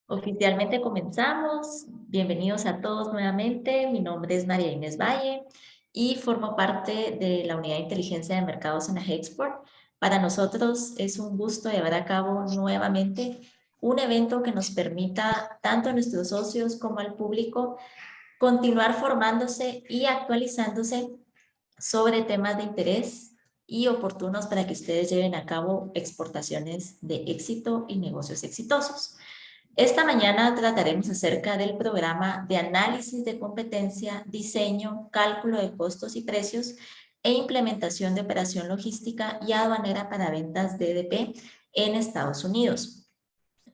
Oficialmente comenzamos. Bienvenidos a todos nuevamente. Mi nombre es María Inés Valle y formo parte de la Unidad de Inteligencia de Mercados en Agexport. Para nosotros es un gusto llevar a cabo nuevamente un evento que nos permita tanto a nuestros socios como al público continuar formándose y actualizándose sobre temas de interés y oportunos para que ustedes lleven a cabo exportaciones de éxito y negocios exitosos. Esta mañana trataremos acerca del programa de análisis de competencia, diseño, cálculo de costos y precios e implementación de operación logística y aduanera para ventas DDP en Estados Unidos,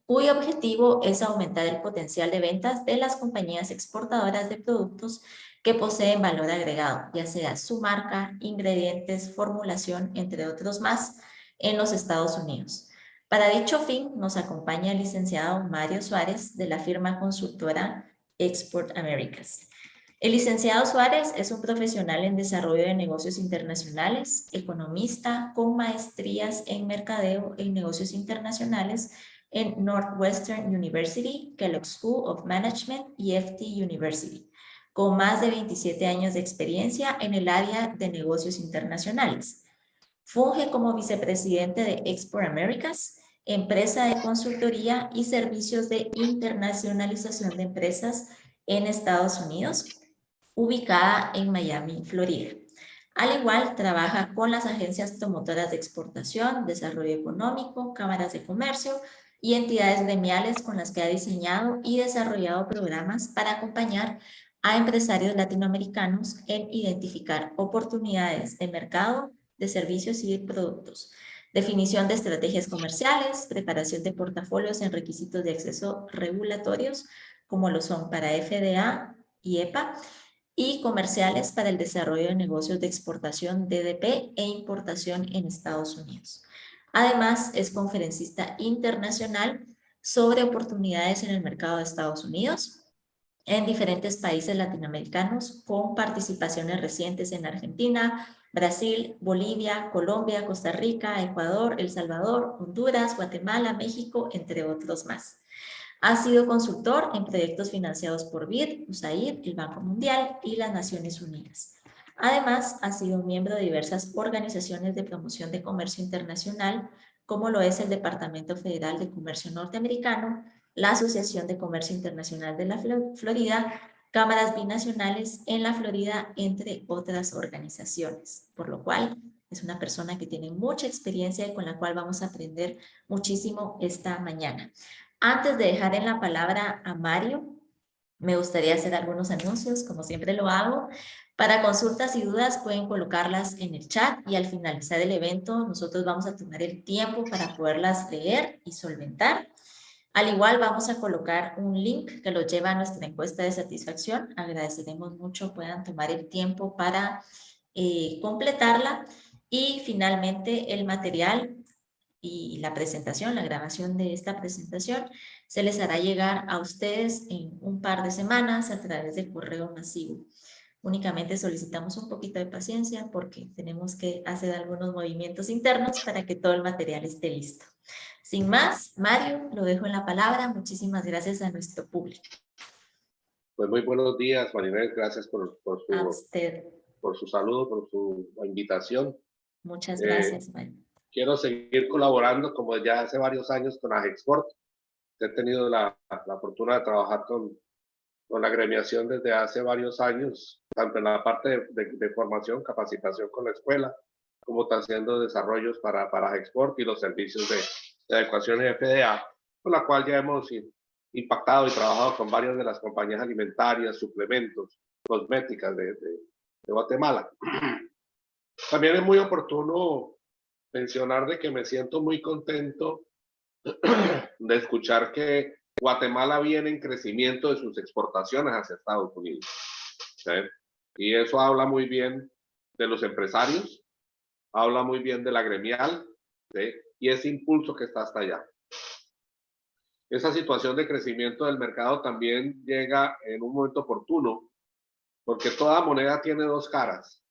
cuyo objetivo es aumentar el potencial de ventas de las compañías exportadoras de productos que poseen valor agregado, ya sea su marca, ingredientes, formulación, entre otros más, en los Estados Unidos. Para dicho fin, nos acompaña el licenciado Mario Suárez de la firma consultora Export Americas. El licenciado Suárez es un profesional en desarrollo de negocios internacionales, economista con maestrías en mercadeo y negocios internacionales en Northwestern University, Kellogg School of Management y FT University, con más de 27 años de experiencia en el área de negocios internacionales. Funge como vicepresidente de Export Americas, empresa de consultoría y servicios de internacionalización de empresas en Estados Unidos, ubicada en Miami, Florida. Al igual, trabaja con las agencias promotoras de exportación, desarrollo económico, cámaras de comercio y entidades gremiales con las que ha diseñado y desarrollado programas para acompañar a empresarios latinoamericanos en identificar oportunidades de mercado de servicios y de productos, definición de estrategias comerciales, preparación de portafolios en requisitos de acceso regulatorios, como lo son para FDA y EPA, y comerciales para el desarrollo de negocios de exportación DDP e importación en Estados Unidos. Además, es conferencista internacional sobre oportunidades en el mercado de Estados Unidos, en diferentes países latinoamericanos, con participaciones recientes en Argentina, Brasil, Bolivia, Colombia, Costa Rica, Ecuador, El Salvador, Honduras, Guatemala, México, entre otros más. Ha sido consultor en proyectos financiados por BID, USAID, el Banco Mundial y las Naciones Unidas. Además, ha sido miembro de diversas organizaciones de promoción de comercio internacional, como lo es el Departamento Federal de Comercio Norteamericano, la Asociación de Comercio Internacional de la Florida, cámaras binacionales en la Florida, entre otras organizaciones, por lo cual es una persona que tiene mucha experiencia y con la cual vamos a aprender muchísimo esta mañana. Antes de dejar en la palabra a Mario, me gustaría hacer algunos anuncios, como siempre lo hago. Para consultas y dudas pueden colocarlas en el chat y al finalizar el evento nosotros vamos a tomar el tiempo para poderlas leer y solventar. Al igual vamos a colocar un link que los lleva a nuestra encuesta de satisfacción. Agradeceremos mucho puedan tomar el tiempo para completarla. Y finalmente el material y la presentación, la grabación de esta presentación, se les hará llegar a ustedes en un par de semanas a través de correo masivo. Únicamente solicitamos un poquito de paciencia porque tenemos que hacer algunos movimientos internos para que todo el material esté listo. Sin más, Mario, lo dejo en la palabra. Muchísimas gracias a nuestro público. Pues muy buenos días, Maribel. Gracias A usted. por su saludo, por su invitación. Muchas gracias, Mario. Quiero seguir colaborando como ya hace varios años con Agexport. He tenido la fortuna de trabajar con la agremiación desde hace varios años, tanto en la parte de formación, capacitación con la escuela, como haciendo desarrollos para Agexport y los servicios de adecuación y FDA, con la cual ya hemos impactado y trabajado con varias de las compañías alimentarias, suplementos, cosméticas de Guatemala. También es muy oportuno mencionar de que me siento muy contento de escuchar que Guatemala viene en crecimiento de sus exportaciones hacia Estados Unidos. ¿Sí? Y eso habla muy bien de los empresarios, habla muy bien de la gremial, ¿sí? Y ese impulso que está hasta allá. Esa situación de crecimiento del mercado también llega en un momento oportuno, porque toda moneda tiene dos caras.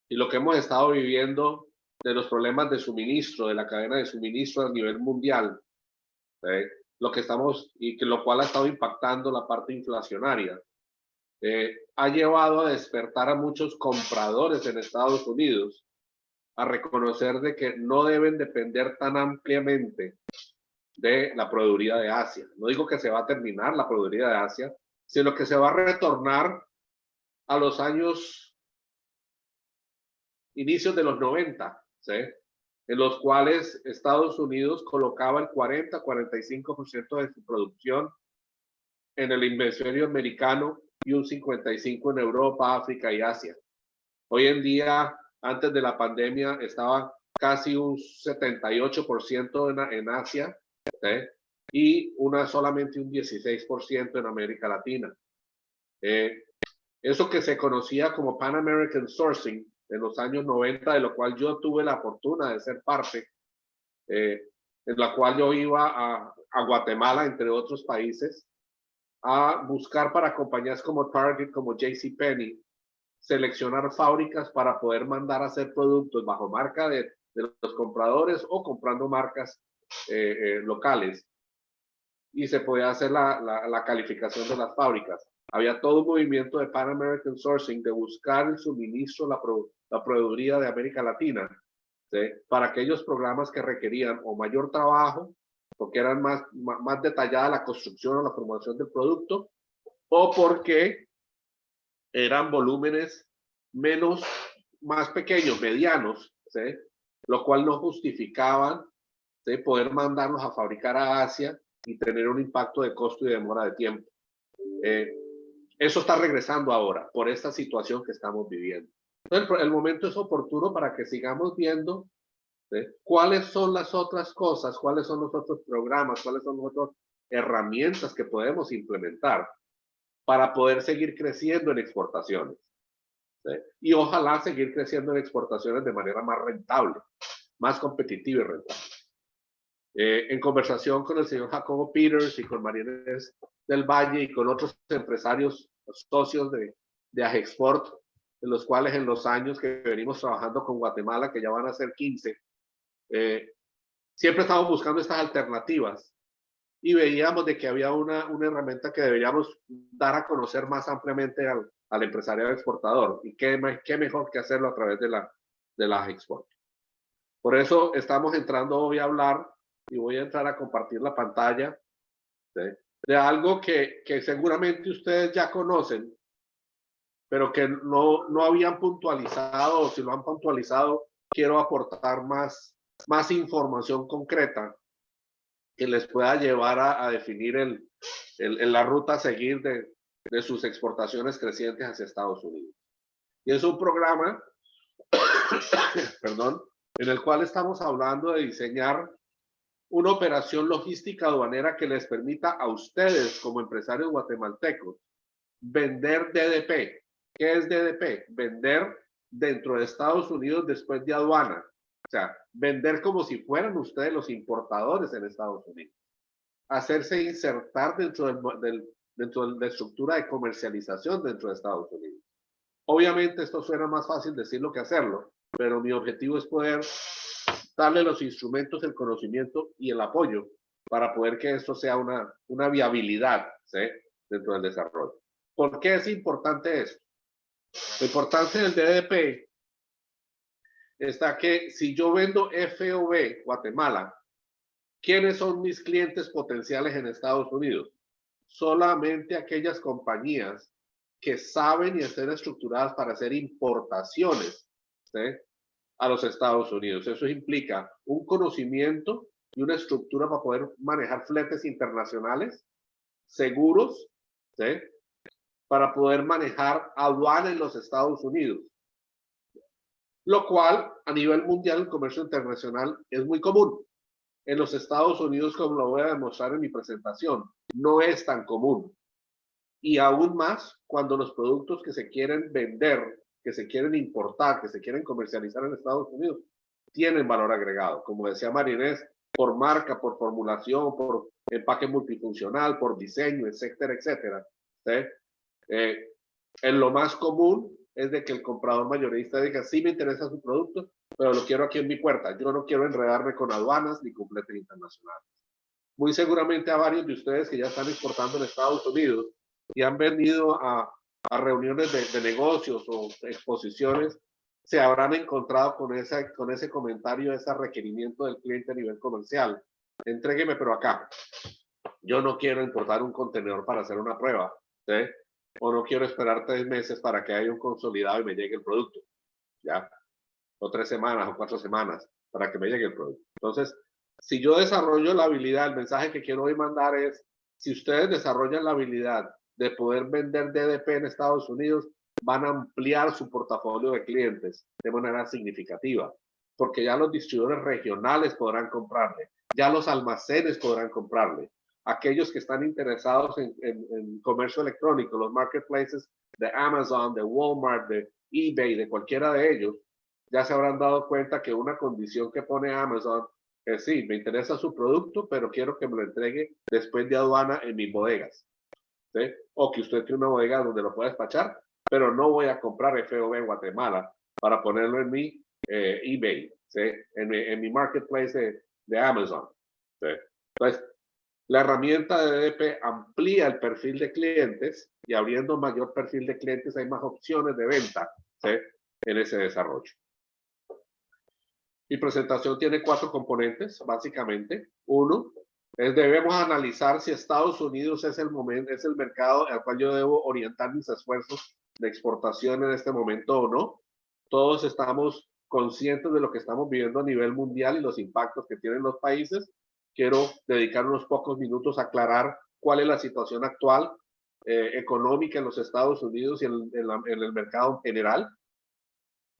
Y lo que hemos estado viviendo de los problemas de suministro, de la cadena de suministro a nivel mundial, ¿sí? lo que estamos, y que lo cual ha estado impactando la parte inflacionaria, ha llevado a despertar a muchos compradores en Estados Unidos a reconocer de que no deben depender tan ampliamente de la proveeduría de Asia. No digo que se va a terminar la proveeduría de Asia, sino que se va a retornar a los años, inicios de los 90, ¿sí? En los cuales Estados Unidos colocaba el 40-45% de su producción en el hemisferio americano y un 55% en Europa, África y Asia. Hoy en día, antes de la pandemia, estaba casi un 78% en Asia, ¿sí? Y solamente un 16% en América Latina. Eso que se conocía como Pan American Sourcing en los años 90, de lo cual yo tuve la fortuna de ser parte, en la cual yo iba a Guatemala, entre otros países, a buscar para compañías como Target, como JCPenney, seleccionar fábricas para poder mandar a hacer productos bajo marca de los compradores o comprando marcas locales. Y se podía hacer la calificación de las fábricas. Había todo un movimiento de Pan American Sourcing, de buscar el suministro, la proveeduría de América Latina, ¿sí? Para aquellos programas que requerían o mayor trabajo, porque eran más detallada la construcción o la formación del producto, o porque eran volúmenes más pequeños, medianos, ¿sí? Lo cual no justificaban, ¿sí?, poder mandarlos a fabricar a Asia y tener un impacto de costo y demora de tiempo. Eso está regresando ahora por esta situación que estamos viviendo. Entonces, el momento es oportuno para que sigamos viendo, ¿sí?, cuáles son las otras cosas, cuáles son los otros programas, cuáles son las otras herramientas que podemos implementar para poder seguir creciendo en exportaciones, ¿sí? Y ojalá seguir creciendo en exportaciones de manera más rentable, más competitiva y rentable. En conversación con el señor Jacobo Peters y con María Inés del Valle y con otros empresarios socios de Agexport, en los cuales en los años que venimos trabajando con Guatemala, que ya van a ser 15, siempre estamos buscando estas alternativas y veíamos de que había una herramienta que deberíamos dar a conocer más ampliamente al empresariado exportador, y qué mejor que hacerlo a través de la Agexport. Por eso estamos entrando hoy a hablar, y voy a entrar a compartir la pantalla, ¿sí?, de algo que seguramente ustedes ya conocen, pero que no habían puntualizado, o si lo han puntualizado, quiero aportar más información concreta que les pueda llevar a definir la ruta a seguir de sus exportaciones crecientes hacia Estados Unidos. Y es un programa, perdón, en el cual estamos hablando de diseñar una operación logística aduanera que les permita a ustedes, como empresarios guatemaltecos, vender DDP. ¿Qué es DDP? Vender dentro de Estados Unidos después de aduana. O sea, vender como si fueran ustedes los importadores en Estados Unidos. Hacerse insertar dentro de la estructura de comercialización dentro de Estados Unidos. Obviamente esto suena más fácil decirlo que hacerlo, pero mi objetivo es poder darle los instrumentos, el conocimiento y el apoyo para poder que esto sea una viabilidad, ¿sí?, dentro del desarrollo. ¿Por qué es importante esto? Lo importante del DDP está que si yo vendo FOB Guatemala, ¿quiénes son mis clientes potenciales en Estados Unidos? Solamente aquellas compañías que saben y estén estructuradas para hacer importaciones, ¿sí?, a los Estados Unidos. Eso implica un conocimiento y una estructura para poder manejar fletes internacionales seguros, ¿sí?, para poder manejar aduana en los Estados Unidos. Lo cual, a nivel mundial, el comercio internacional es muy común. En los Estados Unidos, como lo voy a demostrar en mi presentación, no es tan común. Y aún más cuando los productos que se quieren vender, que se quieren importar, que se quieren comercializar en Estados Unidos, tienen valor agregado. Como decía María Inés, por marca, por formulación, por empaque multifuncional, por diseño, etcétera, etcétera, ¿sí? En lo más común es de que el comprador mayorista diga, sí me interesa su producto, pero lo quiero aquí en mi puerta. Yo no quiero enredarme con aduanas ni con fletes internacionales. muy seguramente a varios de ustedes que ya están exportando en Estados Unidos y han venido a reuniones de negocios o exposiciones, se habrán encontrado con ese comentario, ese requerimiento del cliente a nivel comercial. Entrégueme, pero acá. Yo no quiero importar un contenedor para hacer una prueba, ¿sí? O no quiero esperar 3 meses para que haya un consolidado y me llegue el producto, ¿ya? O 3 semanas o 4 semanas para que me llegue el producto. Entonces, si yo desarrollo la habilidad, el mensaje que quiero hoy mandar es, si ustedes desarrollan la habilidad de poder vender DDP en Estados Unidos, van a ampliar su portafolio de clientes de manera significativa, porque ya los distribuidores regionales podrán comprarle, ya los almacenes podrán comprarle. Aquellos que están interesados en comercio electrónico, los marketplaces de Amazon, de Walmart, de eBay, de cualquiera de ellos, ya se habrán dado cuenta que una condición que pone Amazon es, sí, me interesa su producto, pero quiero que me lo entregue después de aduana en mis bodegas, ¿sí? O que usted tiene una bodega donde lo pueda despachar, pero no voy a comprar FOB en Guatemala para ponerlo en mi eBay, ¿sí? En mi marketplace de Amazon, ¿sí? Entonces, la herramienta de DDP amplía el perfil de clientes y abriendo mayor perfil de clientes hay más opciones de venta, ¿sí? En ese desarrollo. Mi presentación tiene 4 componentes, básicamente. Uno, debemos analizar si Estados Unidos es el mercado al cual yo debo orientar mis esfuerzos de exportación en este momento o no. Todos estamos conscientes de lo que estamos viviendo a nivel mundial y los impactos que tienen los países. Quiero dedicar unos pocos minutos a aclarar cuál es la situación actual económica en los Estados Unidos y en el mercado en general.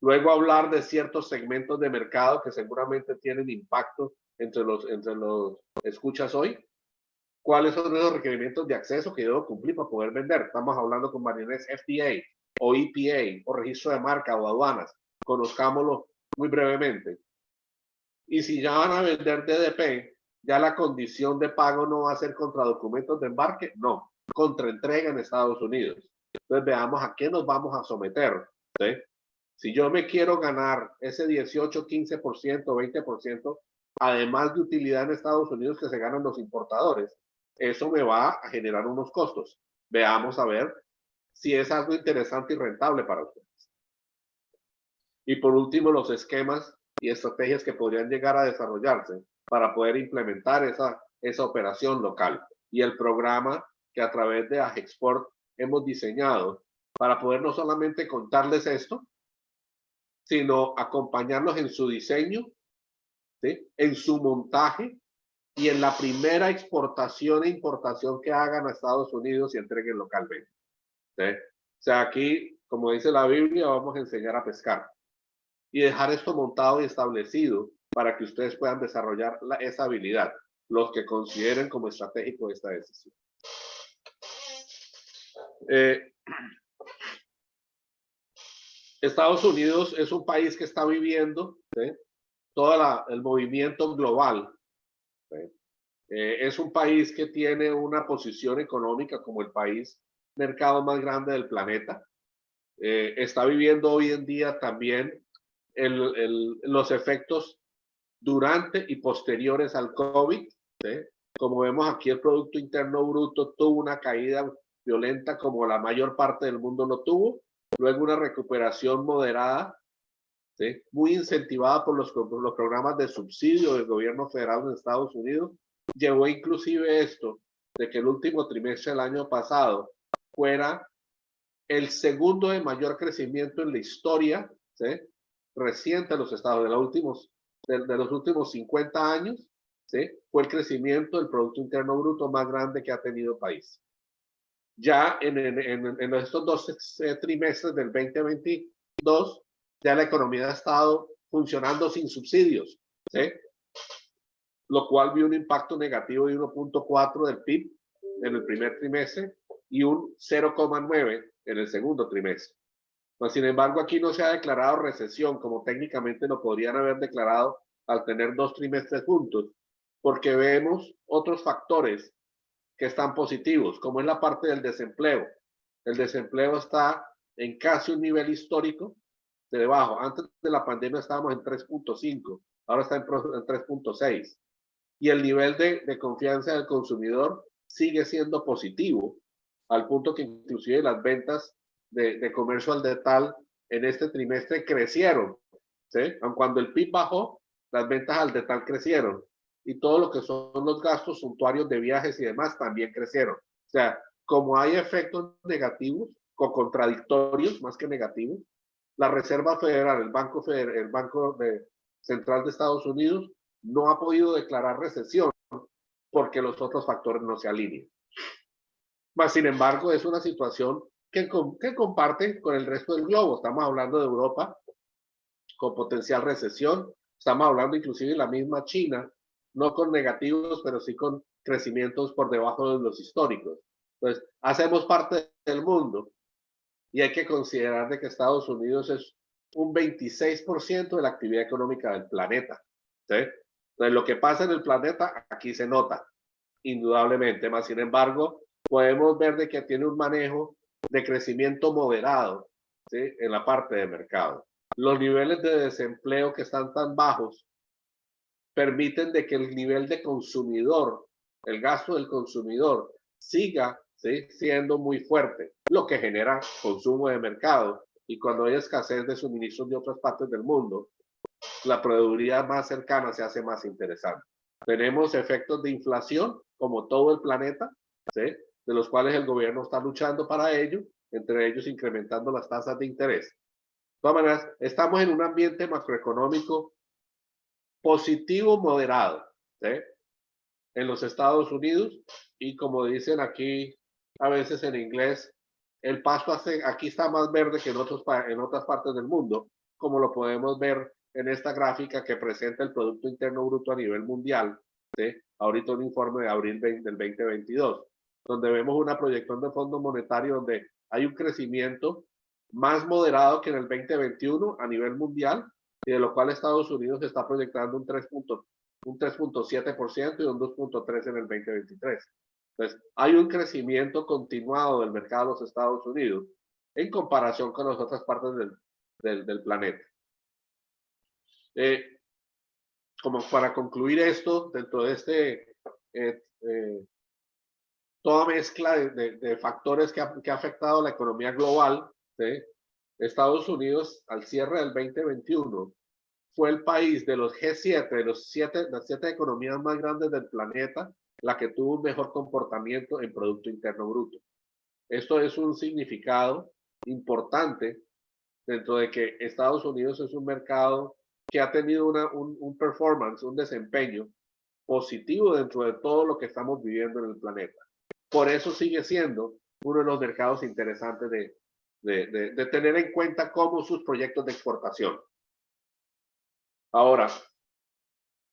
Luego hablar de ciertos segmentos de mercado que seguramente tienen impacto entre los escuchas hoy. ¿Cuáles son los requerimientos de acceso que yo debo cumplir para poder vender? Estamos hablando con marines FDA o EPA o registro de marca o aduanas. Conozcámoslo muy brevemente. Y si ya van a vender DDP, ya la condición de pago no va a ser contra documentos de embarque, no, contra entrega en Estados Unidos. Entonces veamos a qué nos vamos a someter, ¿sí? Si yo me quiero ganar ese 18, 15%, 20%, además de utilidad en Estados Unidos que se ganan los importadores, eso me va a generar unos costos. Veamos a ver si es algo interesante y rentable para ustedes. Y por último, los esquemas y estrategias que podrían llegar a desarrollarse para poder implementar esa operación local. Y el programa que a través de AGEXPORT hemos diseñado para poder no solamente contarles esto, sino acompañarlos en su diseño, ¿sí? En su montaje y en la primera exportación e importación que hagan a Estados Unidos y entreguen localmente, ¿sí? O sea, aquí, como dice la Biblia, vamos a enseñar a pescar y dejar esto montado y establecido para que ustedes puedan desarrollar esa habilidad, los que consideren como estratégico esta decisión. Estados Unidos es un país que está viviendo, ¿sí? Todo el movimiento global, ¿sí? Es un país que tiene una posición económica como el país mercado más grande del planeta. Está viviendo hoy en día también los efectos durante y posteriores al COVID, ¿sí? Como vemos aquí, el Producto Interno Bruto tuvo una caída violenta como la mayor parte del mundo lo tuvo, luego una recuperación moderada, ¿sí? Muy incentivada por los programas de subsidio del gobierno federal de Estados Unidos. Llevó inclusive esto de que el último trimestre del año pasado fuera el segundo de mayor crecimiento en la historia, ¿sí? Reciente de los estados, de los últimos 50 años, ¿sí? Fue el crecimiento del Producto Interno Bruto más grande que ha tenido el país. Ya en estos 2 trimestres del 2022, ya la economía ha estado funcionando sin subsidios, ¿sí? Lo cual vio un impacto negativo de 1.4 del PIB en el primer trimestre y un 0.9 en el segundo trimestre. Pues, sin embargo, aquí no se ha declarado recesión, como técnicamente lo podrían haber declarado al tener 2 trimestres juntos, porque vemos otros factores que están positivos, como es la parte del desempleo. El desempleo está en casi un nivel histórico de debajo. Antes de la pandemia estábamos en 3.5, ahora está en 3.6. y el nivel de confianza del consumidor sigue siendo positivo, al punto que inclusive las ventas de comercio al detalle en este trimestre crecieron, ¿sí? Aun cuando el PIB bajó, las ventas al detalle crecieron y todo lo que son los gastos suntuarios de viajes y demás también crecieron. O sea, como hay efectos negativos o contradictorios más que negativos, la Reserva Federal, el Banco Central de Estados Unidos, no ha podido declarar recesión porque los otros factores no se alinean. Mas, sin embargo, es una situación que comparte con el resto del globo. Estamos hablando de Europa con potencial recesión, estamos hablando inclusive de la misma China, no con negativos, pero sí con crecimientos por debajo de los históricos. Entonces, hacemos parte del mundo y hay que considerar de que Estados Unidos es un 26% de la actividad económica del planeta, ¿sí? Entonces, lo que pasa en el planeta aquí se nota, indudablemente, más sin embargo, podemos ver de que tiene un manejo de crecimiento moderado, ¿sí? En la parte de mercado. Los niveles de desempleo que están tan bajos permiten de que el nivel de consumidor, el gasto del consumidor, siga, ¿sí?, siendo muy fuerte, lo que genera consumo de mercado. Y cuando hay escasez de suministros de otras partes del mundo, la proveeduría más cercana se hace más interesante. Tenemos efectos de inflación, como todo el planeta, ¿sí?, de los cuales el gobierno está luchando para ello, entre ellos incrementando las tasas de interés. De todas maneras, estamos en un ambiente macroeconómico positivo moderado, ¿sí?, en los Estados Unidos, y como dicen aquí a veces en inglés, el pasto aquí está más verde que en otras partes del mundo, como lo podemos ver en esta gráfica que presenta el Producto Interno Bruto a nivel mundial, ¿sí? Ahorita un informe de abril del 2022, donde vemos una proyección de Fondo Monetario donde hay un crecimiento más moderado que en el 2021 a nivel mundial, y de lo cual Estados Unidos está proyectando un 3.7% y un 2.3% en el 2023. Entonces, hay un crecimiento continuado del mercado de los Estados Unidos en comparación con las otras partes del planeta. Como para concluir esto, dentro de toda mezcla de factores que ha afectado la economía global, ¿sí?, Estados Unidos al cierre del 2021 fue el país de los G7, de las siete economías más grandes del planeta, la que tuvo un mejor comportamiento en Producto Interno Bruto. Esto es un significado importante dentro de que Estados Unidos es un mercado que ha tenido un performance, un desempeño positivo dentro de todo lo que estamos viviendo en el planeta. Por eso sigue siendo uno de los mercados interesantes de tener en cuenta como sus proyectos de exportación. Ahora,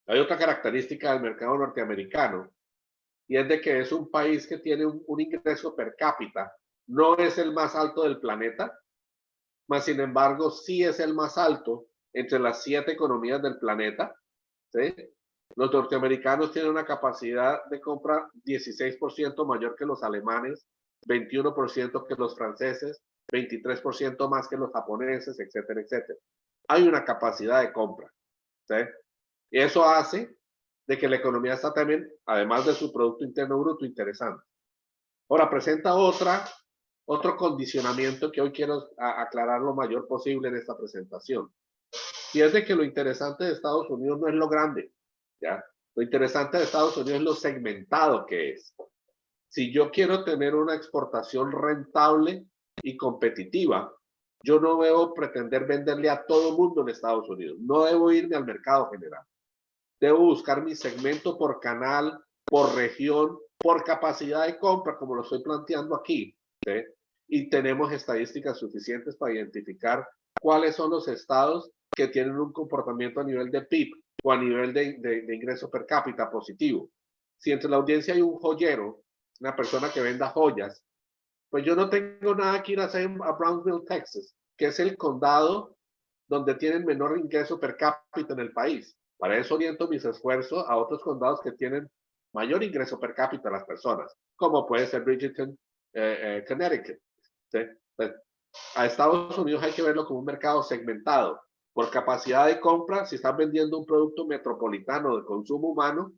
hay otra característica del mercado norteamericano, y es de que es un país que tiene un ingreso per cápita. No es el más alto del planeta, mas sin embargo sí es el más alto entre las 7 economías del planeta, ¿sí? Los norteamericanos tienen una capacidad de compra 16% mayor que los alemanes, 21% que los franceses, 23% más que los japoneses, etcétera, etcétera. Hay una capacidad de compra, ¿sí? Y eso hace de que la economía está también, además de su Producto Interno Bruto, interesante. Ahora, presenta otro condicionamiento que hoy quiero aclarar lo mayor posible en esta presentación. Y es de que lo interesante de Estados Unidos no es lo grande, ¿ya? Lo interesante de Estados Unidos es lo segmentado que es. Si yo quiero tener una exportación rentable y competitiva, yo no debo pretender venderle a todo el mundo en Estados Unidos. No debo irme al mercado general. Debo buscar mi segmento por canal, por región, por capacidad de compra, como lo estoy planteando aquí, ¿sí? Y tenemos estadísticas suficientes para identificar cuáles son los estados que tienen un comportamiento a nivel de PIB o a nivel de ingreso per cápita positivo. Si entre la audiencia hay un joyero, una persona que venda joyas, pues yo no tengo nada que ir a hacer a Brownsville, Texas, que es el condado donde tienen menor ingreso per cápita en el país. Para eso oriento mis esfuerzos a otros condados que tienen mayor ingreso per cápita a las personas, como puede ser Bridgeton, Connecticut, ¿sí? Pues, a Estados Unidos hay que verlo como un mercado segmentado. Por capacidad de compra, si están vendiendo un producto metropolitano de consumo humano,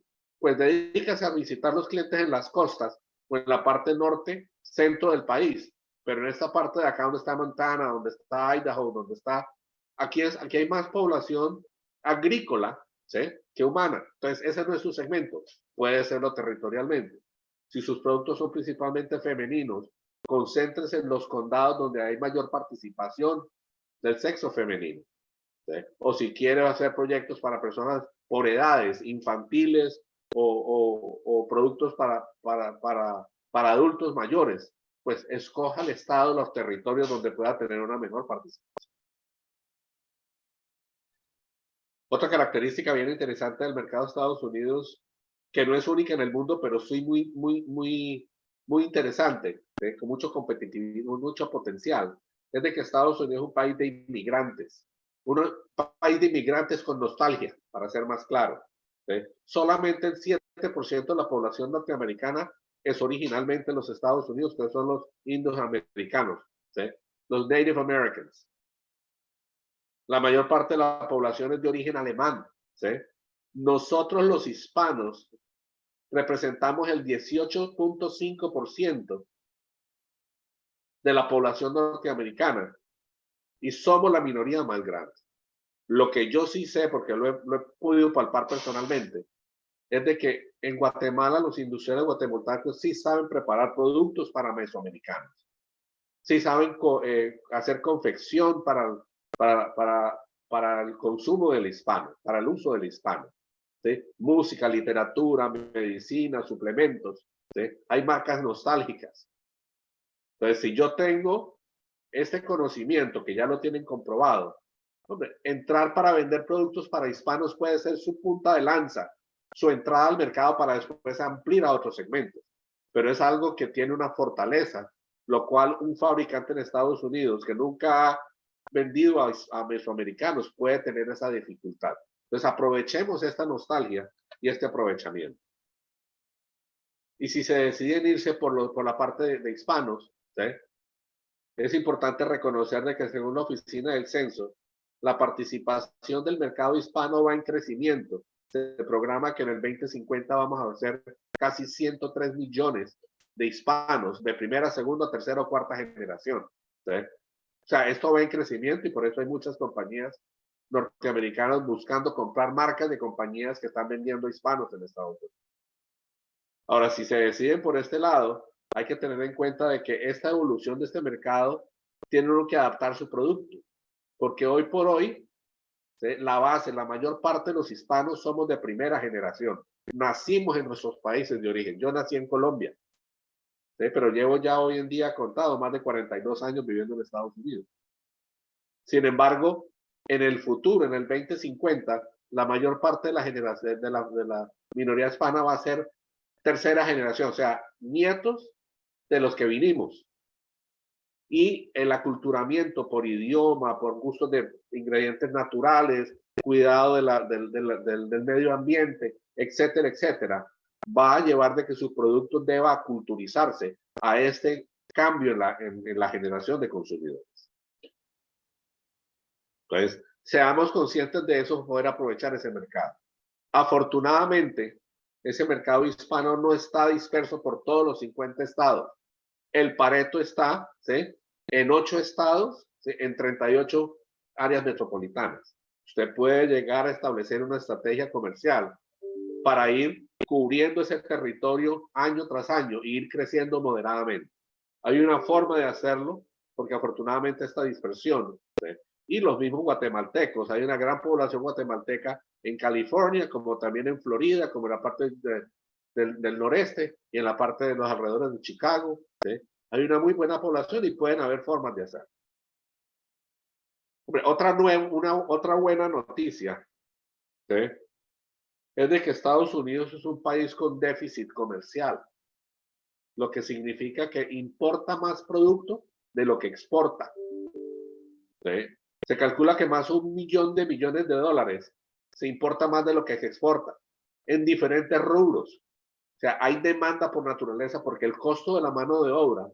pues dedíquese a visitar los clientes en las costas o en la parte norte, centro del país. Pero en esta parte de acá donde está Montana, donde está Idaho, donde está, aquí hay más población agrícola, ¿sí?, que humana. Entonces, ese no es su segmento. Puede serlo territorialmente. Si sus productos son principalmente femeninos, concéntrese en los condados donde hay mayor participación del sexo femenino, ¿sí? O si quiere hacer proyectos para personas por edades, infantiles o productos para adultos mayores, pues escoja el estado, los territorios donde pueda tener una mejor participación. Otra característica bien interesante del mercado de Estados Unidos, que no es única en el mundo, pero sí muy interesante, ¿sí?, con mucho competitivismo, mucho potencial, es de que Estados Unidos es un país de inmigrantes, un país de inmigrantes con nostalgia, para ser más claro, ¿sí? Solamente el 7% de la población norteamericana es originalmente en los Estados Unidos, que son los indoamericanos, ¿sí?, los Native Americans. La mayor parte de la población es de origen alemán, ¿sí? Nosotros los hispanos representamos el 18.5% de la población norteamericana y somos la minoría más grande. Lo que yo sí sé, porque lo he podido palpar personalmente, es de que en Guatemala los industriales guatemaltecos sí saben preparar productos para mesoamericanos, sí saben hacer confección para el consumo del hispano, para el uso del hispano, ¿sí? Música, literatura, medicina, suplementos, ¿sí? Hay marcas nostálgicas. Entonces, si yo tengo este conocimiento que ya lo tienen comprobado, hombre, entrar para vender productos para hispanos puede ser su punta de lanza, su entrada al mercado para después ampliar a otros segmentos. Pero es algo que tiene una fortaleza, lo cual un fabricante en Estados Unidos que nunca ha vendido a mesoamericanos puede tener esa dificultad. Entonces aprovechemos esta nostalgia y este aprovechamiento. Y si se deciden irse por la parte de hispanos, ¿sí?, es importante reconocer de que según la Oficina del Censo, la participación del mercado hispano va en crecimiento. Se programa que en el 2050 vamos a ser casi 103 millones de hispanos de primera, segunda, tercera o cuarta generación, ¿sí? O sea, esto va en crecimiento y por eso hay muchas compañías norteamericanas buscando comprar marcas de compañías que están vendiendo hispanos en Estados Unidos. Ahora, si se deciden por este lado, hay que tener en cuenta de que esta evolución de este mercado tiene uno que adaptar su producto, porque hoy por hoy, ¿sí?, la base, la mayor parte de los hispanos somos de primera generación. Nacimos en nuestros países de origen. Yo nací en Colombia, ¿sí?, pero llevo ya hoy en día contado más de 42 años viviendo en Estados Unidos. Sin embargo, en el futuro, en el 2050, la mayor parte de la generación de la minoría hispana va a ser tercera generación, o sea, nietos de los que vinimos. Y el aculturamiento por idioma, por gustos de ingredientes naturales, cuidado del medio ambiente, etcétera, etcétera, va a llevar de que su producto deba aculturizarse a este cambio en la generación de consumidores. Entonces, seamos conscientes de eso, poder aprovechar ese mercado. Afortunadamente, ese mercado hispano no está disperso por todos los 50 estados. El Pareto está, ¿sí?, en 8 estados, ¿sí?, en 38 áreas metropolitanas. Usted puede llegar a establecer una estrategia comercial para ir cubriendo ese territorio año tras año e ir creciendo moderadamente. Hay una forma de hacerlo, porque afortunadamente esta dispersión, ¿sí?, y los mismos guatemaltecos, hay una gran población guatemalteca en California, como también en Florida, como en la parte del noreste y en la parte de los alrededores de Chicago, ¿sí? Hay una muy buena población y pueden haber formas de hacer. Hombre, otra buena noticia, ¿sí?, es de que Estados Unidos es un país con déficit comercial, lo que significa que importa más producto de lo que exporta, ¿sí? Se calcula que más de 1 millón de millones de dólares se importa más de lo que se exporta en diferentes rubros. O sea, hay demanda por naturaleza porque el costo de la mano de obra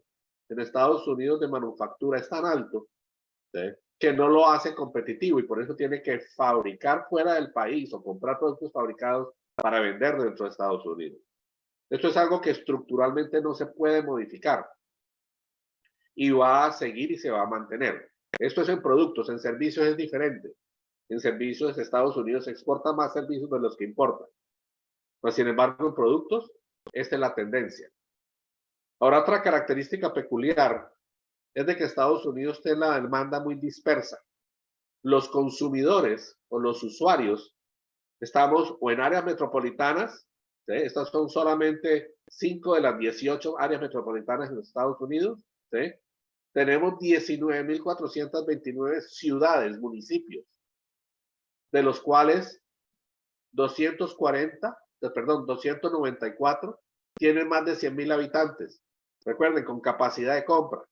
en Estados Unidos de manufactura es tan alto, ¿sí?, que no lo hace competitivo y por eso tiene que fabricar fuera del país o comprar productos fabricados para vender dentro de Estados Unidos. Esto es algo que estructuralmente no se puede modificar y va a seguir y se va a mantener. Esto es en productos, en servicios es diferente. En servicios Estados Unidos exporta más servicios de los que importa. Pero sin embargo, en productos, esta es la tendencia. Ahora, otra característica peculiar es de que Estados Unidos tiene la demanda muy dispersa. Los consumidores o los usuarios estamos o en áreas metropolitanas, ¿sí? Estas son solamente 5 de las 18 áreas metropolitanas en los Estados Unidos, ¿sí? Tenemos 19.429 ciudades, municipios, de los cuales 294 tienen más de 100.000 habitantes. Recuerden, con capacidad de compra.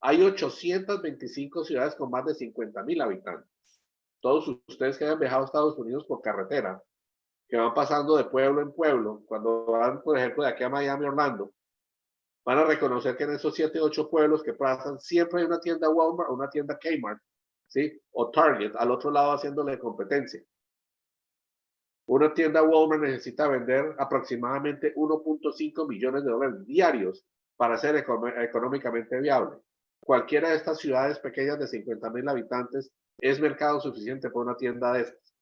Hay 825 ciudades con más de 50.000 habitantes. Todos ustedes que hayan viajado a Estados Unidos por carretera, que van pasando de pueblo en pueblo, cuando van, por ejemplo, de aquí a Miami, Orlando, van a reconocer que en esos 7, 8 pueblos que pasan, siempre hay una tienda Walmart o una tienda Kmart, ¿sí? O Target, al otro lado haciéndole competencia. Una tienda Walmart necesita vender aproximadamente 1.5 millones de dólares diarios para ser económicamente viable. Cualquiera de estas ciudades pequeñas de 50.000 habitantes es mercado suficiente para una tienda de estas.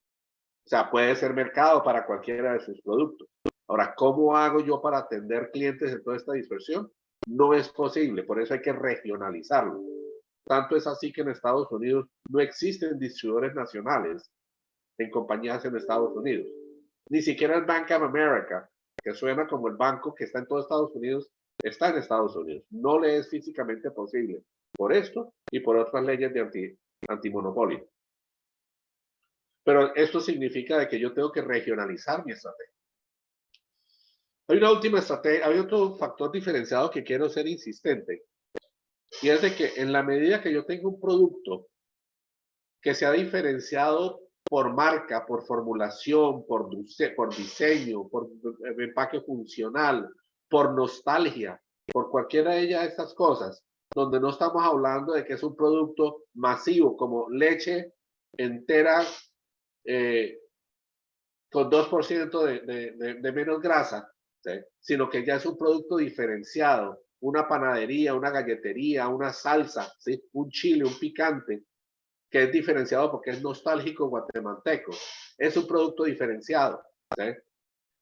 O sea, puede ser mercado para cualquiera de sus productos. Ahora, ¿cómo hago yo para atender clientes en toda esta dispersión? No es posible, por eso hay que regionalizarlo. Tanto es así que en Estados Unidos no existen distribuidores nacionales en compañías en Estados Unidos. Ni siquiera el Bank of America, que suena como el banco que está en todo Estados Unidos, está en Estados Unidos. No le es físicamente posible por esto y por otras leyes de antimonopolio. Pero esto significa de que yo tengo que regionalizar mi estrategia. Hay una última estrategia, hay otro factor diferenciado que quiero ser insistente, y es de que en la medida que yo tenga un producto que sea diferenciado por marca, por formulación, por diseño, por empaque funcional, por nostalgia, por cualquiera de ellas de estas cosas, donde no estamos hablando de que es un producto masivo como leche entera con 2% de menos grasa, ¿sí? Sino que ya es un producto diferenciado, una panadería, una galletería, una salsa, ¿sí? Un chile, un picante, que es diferenciado porque es nostálgico guatemalteco. Es un producto diferenciado, ¿sí?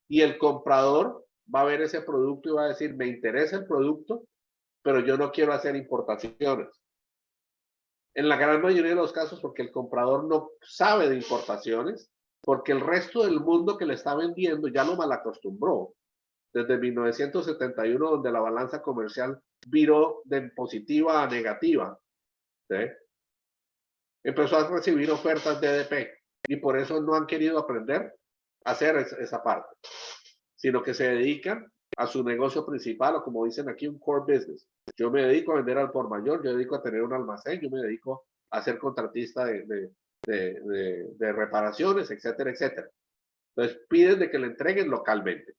Y el comprador va a ver ese producto y va a decir, me interesa el producto, pero yo no quiero hacer importaciones. En la gran mayoría de los casos porque el comprador no sabe de importaciones, porque el resto del mundo que le está vendiendo ya lo malacostumbró. Desde 1971, donde la balanza comercial viró de positiva a negativa, ¿sí? Empezó a recibir ofertas de EDP y por eso no han querido aprender a hacer esa parte, sino que se dedican a su negocio principal, o como dicen aquí, un core business. Yo me dedico a vender al por mayor, yo me dedico a tener un almacén, yo me dedico a ser contratista de reparaciones, etcétera, etcétera. Entonces piden de que le entreguen localmente.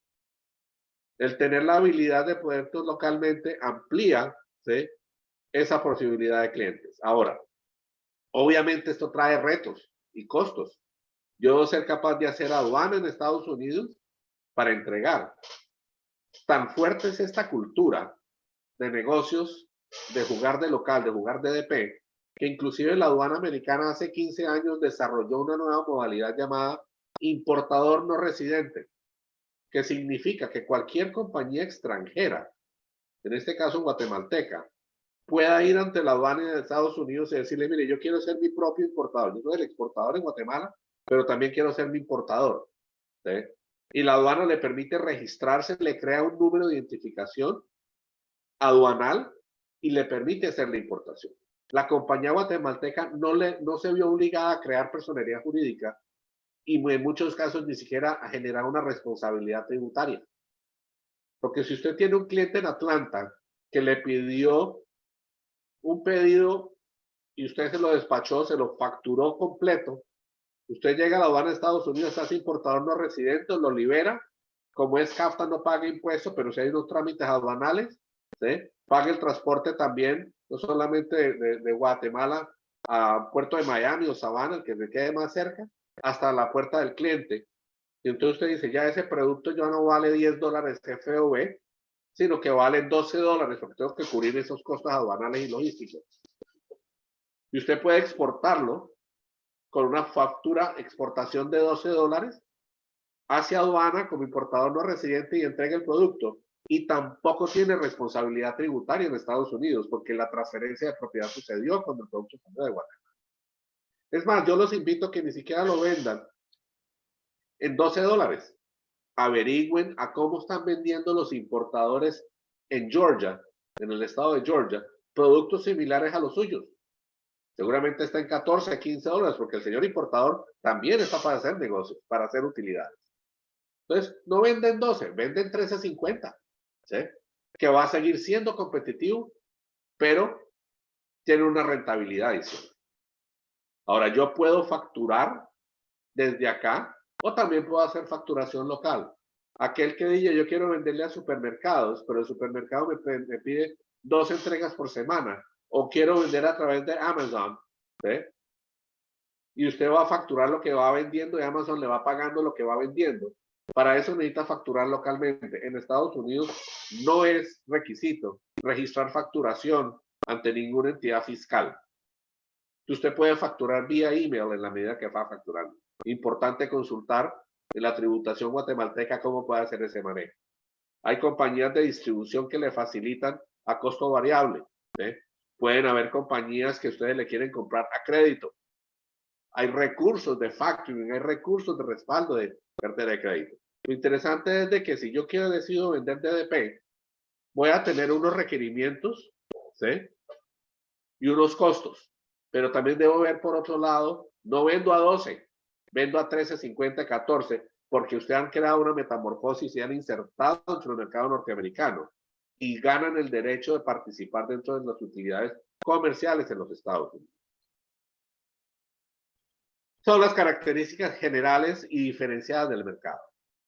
El tener la habilidad de poder localmente amplía, ¿sí?, esa posibilidad de clientes. Ahora, obviamente esto trae retos y costos. Yo debo ser capaz de hacer aduana en Estados Unidos para entregar. Tan fuerte es esta cultura de negocios, de jugar de local, de jugar de EDP, que inclusive la aduana americana hace 15 años desarrolló una nueva modalidad llamada importador no residente, que significa que cualquier compañía extranjera, en este caso guatemalteca, pueda ir ante la aduana de Estados Unidos y decirle, mire, yo quiero ser mi propio importador. Yo soy el exportador en Guatemala, pero también quiero ser mi importador, ¿sí? Y la aduana le permite registrarse, le crea un número de identificación aduanal y le permite hacer la importación. La compañía guatemalteca no se vio obligada a crear personería jurídica y en muchos casos ni siquiera a generar una responsabilidad tributaria. Porque si usted tiene un cliente en Atlanta que le pidió un pedido y usted se lo despachó, se lo facturó completo, usted llega a la aduana de Estados Unidos, hace importador no residente, lo libera, como es CAFTA no paga impuestos, pero si hay unos trámites aduanales, ¿sí?, paga el transporte también, no solamente de Guatemala a Puerto de Miami o Sabana, el que le quede más cerca, hasta la puerta del cliente. Y entonces usted dice, ya ese producto ya no vale $10 FOB, sino que vale $12, porque tengo que cubrir esos costos aduanales y logísticos. Y usted puede exportarlo con una factura exportación de $12 hacia aduana como importador no residente y entrega el producto. Y tampoco tiene responsabilidad tributaria en Estados Unidos, porque la transferencia de propiedad sucedió cuando el producto salió de Guatemala. Es más, yo los invito a que ni siquiera lo vendan en $12. Averigüen a cómo están vendiendo los importadores en Georgia, en el estado de Georgia, productos similares a los suyos. Seguramente está en 14 a $15, porque el señor importador también está para hacer negocios, para hacer utilidades. Entonces, no venden 12, venden 13.50, ¿sí? Que va a seguir siendo competitivo, pero tiene una rentabilidad adicional. Ahora, yo puedo facturar desde acá o también puedo hacer facturación local. Aquel que diga, yo quiero venderle a supermercados, pero el supermercado me pide 2 entregas por semana, o quiero vender a través de Amazon, ¿sí? Y usted va a facturar lo que va vendiendo y Amazon le va pagando lo que va vendiendo. Para eso necesita facturar localmente. En Estados Unidos no es requisito registrar facturación ante ninguna entidad fiscal. Usted puede facturar vía email en la medida que va facturando. Importante consultar en la tributación guatemalteca cómo puede hacer ese manejo. Hay compañías de distribución que le facilitan a costo variable. Pueden haber compañías que ustedes le quieren comprar a crédito. Hay recursos de factoring, hay recursos de respaldo de cartera de crédito. Lo interesante es de que si yo decido vender DDP, voy a tener unos requerimientos, ¿sí? Y unos costos. Pero también debo ver por otro lado, no vendo a 12, vendo a 13.50, 14, porque ustedes han creado una metamorfosis y han insertado dentro del mercado norteamericano y ganan el derecho de participar dentro de las utilidades comerciales en los Estados Unidos. Son las características generales y diferenciadas del mercado.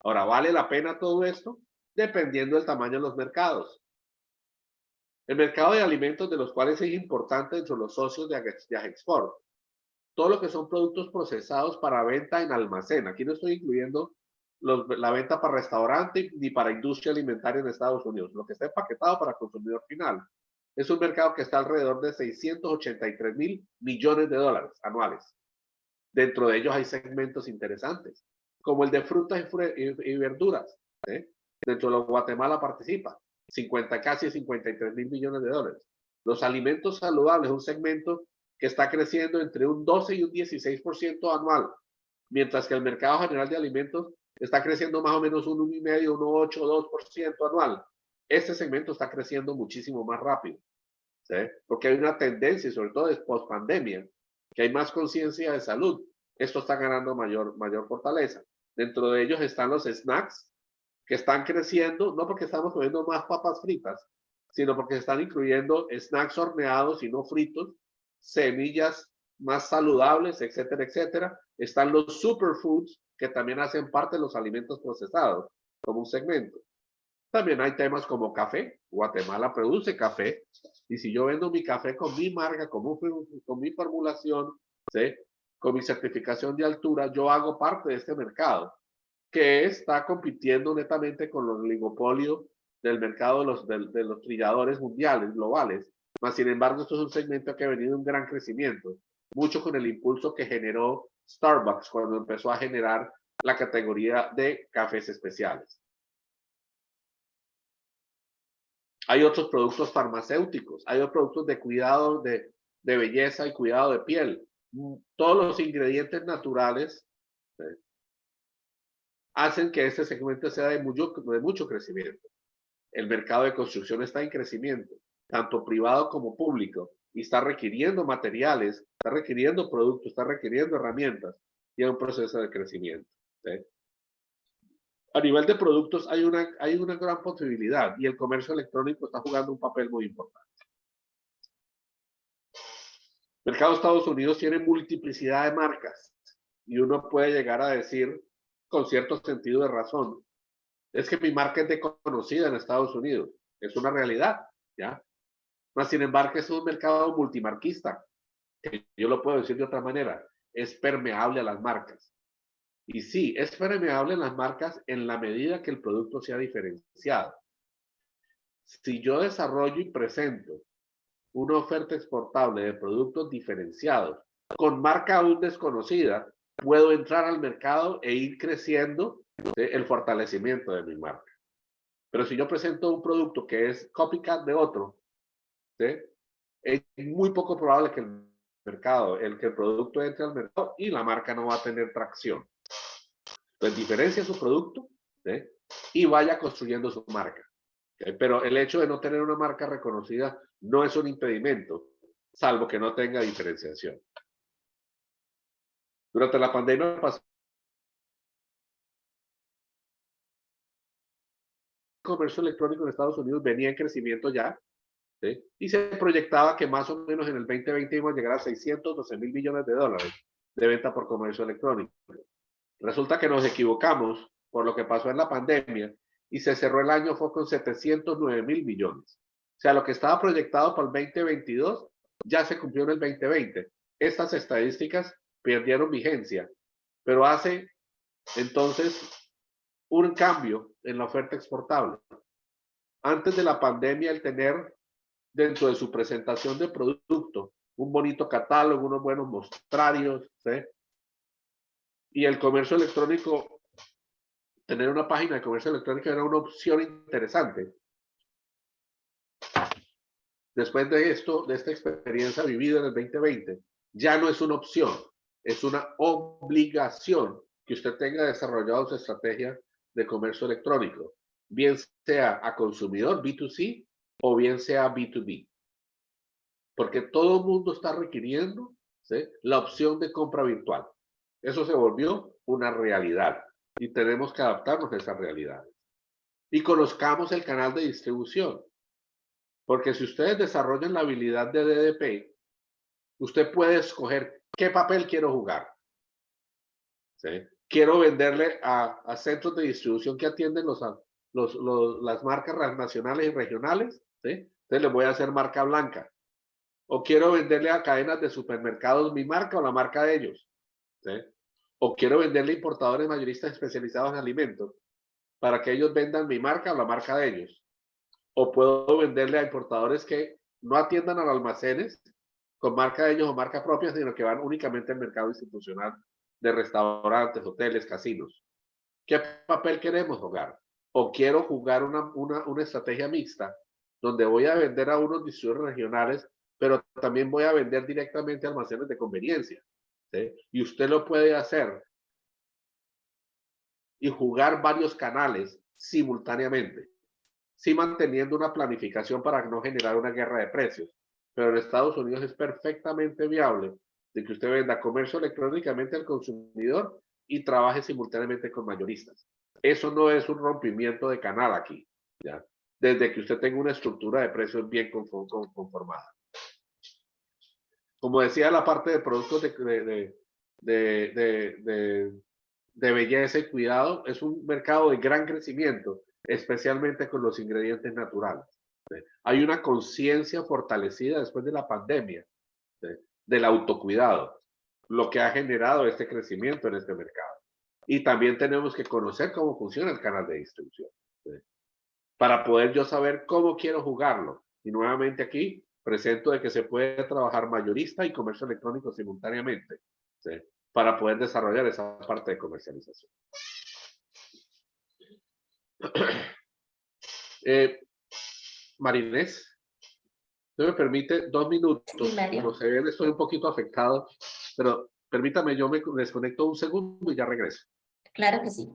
Ahora, ¿vale la pena todo esto? Dependiendo del tamaño de los mercados. El mercado de alimentos, de los cuales es importante entre los socios de Agexport, todo lo que son productos procesados para venta en almacén. Aquí no estoy incluyendo la venta para restaurante ni para industria alimentaria en Estados Unidos. Lo que está empaquetado para consumidor final. Es un mercado que está alrededor de $683 millones anuales. Dentro de ellos hay segmentos interesantes, como el de frutas y verduras. Dentro de Guatemala participa, casi $53 millones. Los alimentos saludables, un segmento que está creciendo entre un 12 y un 16% anual, mientras que el mercado general de alimentos está creciendo más o menos un 1,5, un 8, 2% anual. Este segmento está creciendo muchísimo más rápido, ¿sí? Porque hay una tendencia, sobre todo después post pandemia, que hay más conciencia de salud. Esto está ganando mayor fortaleza. Dentro de ellos están los snacks, que están creciendo, no porque estamos comiendo más papas fritas, sino porque se están incluyendo snacks horneados y no fritos, semillas más saludables, etcétera, etcétera. Están los superfoods, que también hacen parte de los alimentos procesados, como un segmento. También hay temas como café. Guatemala produce café, y si yo vendo mi café con mi marca, con mi formulación, ¿sí? Con mi certificación de altura, yo hago parte de este mercado que está compitiendo netamente con los oligopolios del mercado de los trilladores mundiales, globales. Mas, sin embargo, esto es un segmento que ha venido en gran crecimiento, mucho con el impulso que generó Starbucks cuando empezó a generar la categoría de cafés especiales. Hay otros productos farmacéuticos, hay otros productos de cuidado de belleza y cuidado de piel. Todos los ingredientes naturales hacen que este segmento sea de mucho crecimiento. El mercado de construcción está en crecimiento, tanto privado como público, y está requiriendo materiales, está requiriendo productos, está requiriendo herramientas, y hay un proceso de crecimiento. ¿Sí? A nivel de productos hay una gran posibilidad, y el comercio electrónico está jugando un papel muy importante. El mercado de Estados Unidos tiene multiplicidad de marcas, y uno puede llegar a decir, con cierto sentido de razón, es que mi marca es desconocida en Estados Unidos. Es una realidad, ¿ya? Mas, sin embargo, es un mercado multimarquista, que yo lo puedo decir de otra manera, es permeable a las marcas. Y sí, es permeable en las marcas en la medida que el producto sea diferenciado. Si yo desarrollo y presento una oferta exportable de productos diferenciados con marca aún desconocida, puedo entrar al mercado e ir creciendo el fortalecimiento de mi marca. Pero si yo presento un producto que es copycat de otro, ¿sí? Es muy poco probable que el producto entre al mercado y la marca no va a tener tracción. Entonces, diferencia su producto, ¿sí? Y vaya construyendo su marca. ¿Sí? Pero el hecho de no tener una marca reconocida no es un impedimento, salvo que no tenga diferenciación. Durante la pandemia pasó el comercio electrónico en Estados Unidos venía en crecimiento ya, ¿sí? Y se proyectaba que más o menos en el 2020 íbamos a llegar a 612 mil millones de dólares de venta por comercio electrónico. Resulta que nos equivocamos por lo que pasó en la pandemia y se cerró el año fue con 709 mil millones. O sea, lo que estaba proyectado para el 2022 ya se cumplió en el 2020. Estas estadísticas perdieron vigencia, pero hace entonces un cambio en la oferta exportable. Antes de la pandemia, el tener dentro de su presentación de producto un bonito catálogo, unos buenos mostrarios, ¿sí? Y el comercio electrónico, tener una página de comercio electrónico era una opción interesante. Después de esto, de esta experiencia vivida en el 2020, ya no es una opción, es una obligación que usted tenga desarrollado su estrategia de comercio electrónico, bien sea a consumidor B2C o bien sea B2B. Porque todo el mundo está requiriendo, ¿sí?, la opción de compra virtual. Eso se volvió una realidad y tenemos que adaptarnos a esa realidad. Y conozcamos el canal de distribución. Porque si ustedes desarrollan la habilidad de DDP, usted puede escoger qué papel quiero jugar. ¿Sí? Quiero venderle a centros de distribución que atienden las marcas nacionales y regionales. ¿Sí? Entonces les voy a hacer marca blanca. O quiero venderle a cadenas de supermercados mi marca o la marca de ellos. ¿Sí? O quiero venderle a importadores mayoristas especializados en alimentos para que ellos vendan mi marca o la marca de ellos. O puedo venderle a importadores que no atiendan a los almacenes con marca de ellos o marca propia, sino que van únicamente al mercado institucional de restaurantes, hoteles, casinos. ¿Qué papel queremos jugar? O quiero jugar una estrategia mixta, donde voy a vender a unos distribuidores regionales, pero también voy a vender directamente a almacenes de conveniencia. ¿Sí? Y usted lo puede hacer y jugar varios canales simultáneamente, sí manteniendo una planificación para no generar una guerra de precios. Pero en Estados Unidos es perfectamente viable de que usted venda comercio electrónicamente al consumidor y trabaje simultáneamente con mayoristas. Eso no es un rompimiento de canal aquí, ¿ya? Desde que usted tenga una estructura de precios bien conformada. Como decía, la parte de productos de belleza y cuidado es un mercado de gran crecimiento, especialmente con los ingredientes naturales. Hay una conciencia fortalecida después de la pandemia del autocuidado, lo que ha generado este crecimiento en este mercado. Y también tenemos que conocer cómo funciona el canal de distribución, para poder yo saber cómo quiero jugarlo. Y nuevamente aquí presento de que se puede trabajar mayorista y comercio electrónico simultáneamente, ¿sí?, para poder desarrollar esa parte de comercialización. Marinés, ¿usted me permite 2 minutos? Sí, Como Mario. se ve, estoy un poquito afectado, pero permítame, yo me desconecto un segundo y ya regreso. Claro que sí.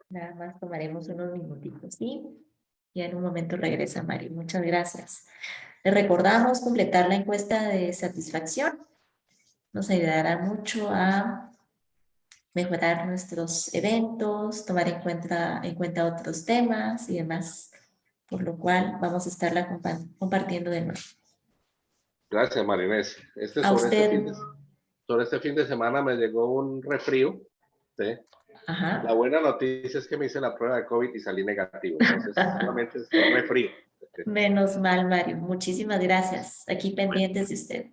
Nada más tomaremos unos minutitos, ¿sí? Ya en un momento regresa Mario. Muchas gracias. Les recordamos completar la encuesta de satisfacción. Nos ayudará mucho a mejorar nuestros eventos, tomar en cuenta otros temas y demás, por lo cual vamos a estarla compartiendo de nuevo. Gracias, Marinés. A usted. Sobre este fin de semana me llegó un resfrío, ¿sí? Ajá. La buena noticia es que me hice la prueba de COVID y salí negativo, entonces solamente es un resfrío. Menos mal, Mario. Muchísimas gracias. Aquí pendientes de usted.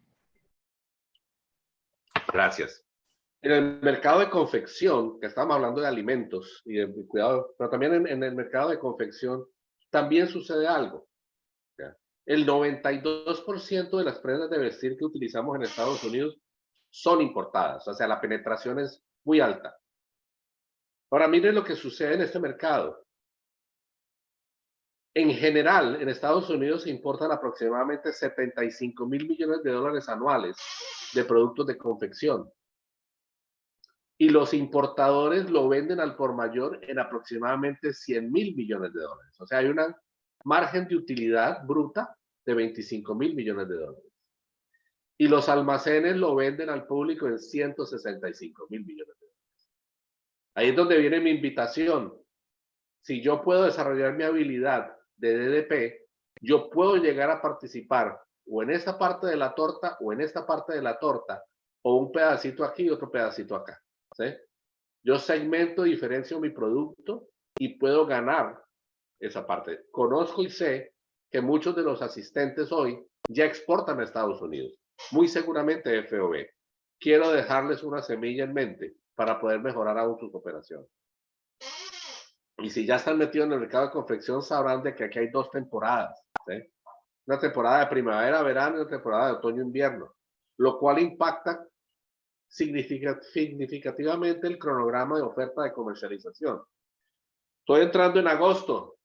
Gracias. En el mercado de confección, que estamos hablando de alimentos y de cuidado, pero también en el mercado de confección también sucede algo. ¿Ya? El 92% de las prendas de vestir que utilizamos en Estados Unidos son importadas, o sea, la penetración es muy alta. Ahora, miren lo que sucede en este mercado. En general, en Estados Unidos se importan aproximadamente 75 mil millones de dólares anuales de productos de confección. Y los importadores lo venden al por mayor en aproximadamente 100 mil millones de dólares. O sea, hay una margen de utilidad bruta de 25 mil millones de dólares. Y los almacenes lo venden al público en 165 mil millones de dólares. Ahí es donde viene mi invitación. Si yo puedo desarrollar mi habilidad de DDP, yo puedo llegar a participar o en esta parte de la torta o en esta parte de la torta, o un pedacito aquí y otro pedacito acá. ¿Sí? Yo segmento, diferencio mi producto y puedo ganar esa parte. Conozco y sé que muchos de los asistentes hoy ya exportan a Estados Unidos, muy seguramente FOB. Quiero dejarles una semilla en mente para poder mejorar aún sus operaciones. Y si ya están metidos en el mercado de confección, sabrán de que aquí hay dos temporadas. ¿Sí? Una temporada de primavera, verano y una temporada de otoño, invierno, lo cual impacta significativamente el cronograma de oferta de comercialización. Estoy entrando en agosto.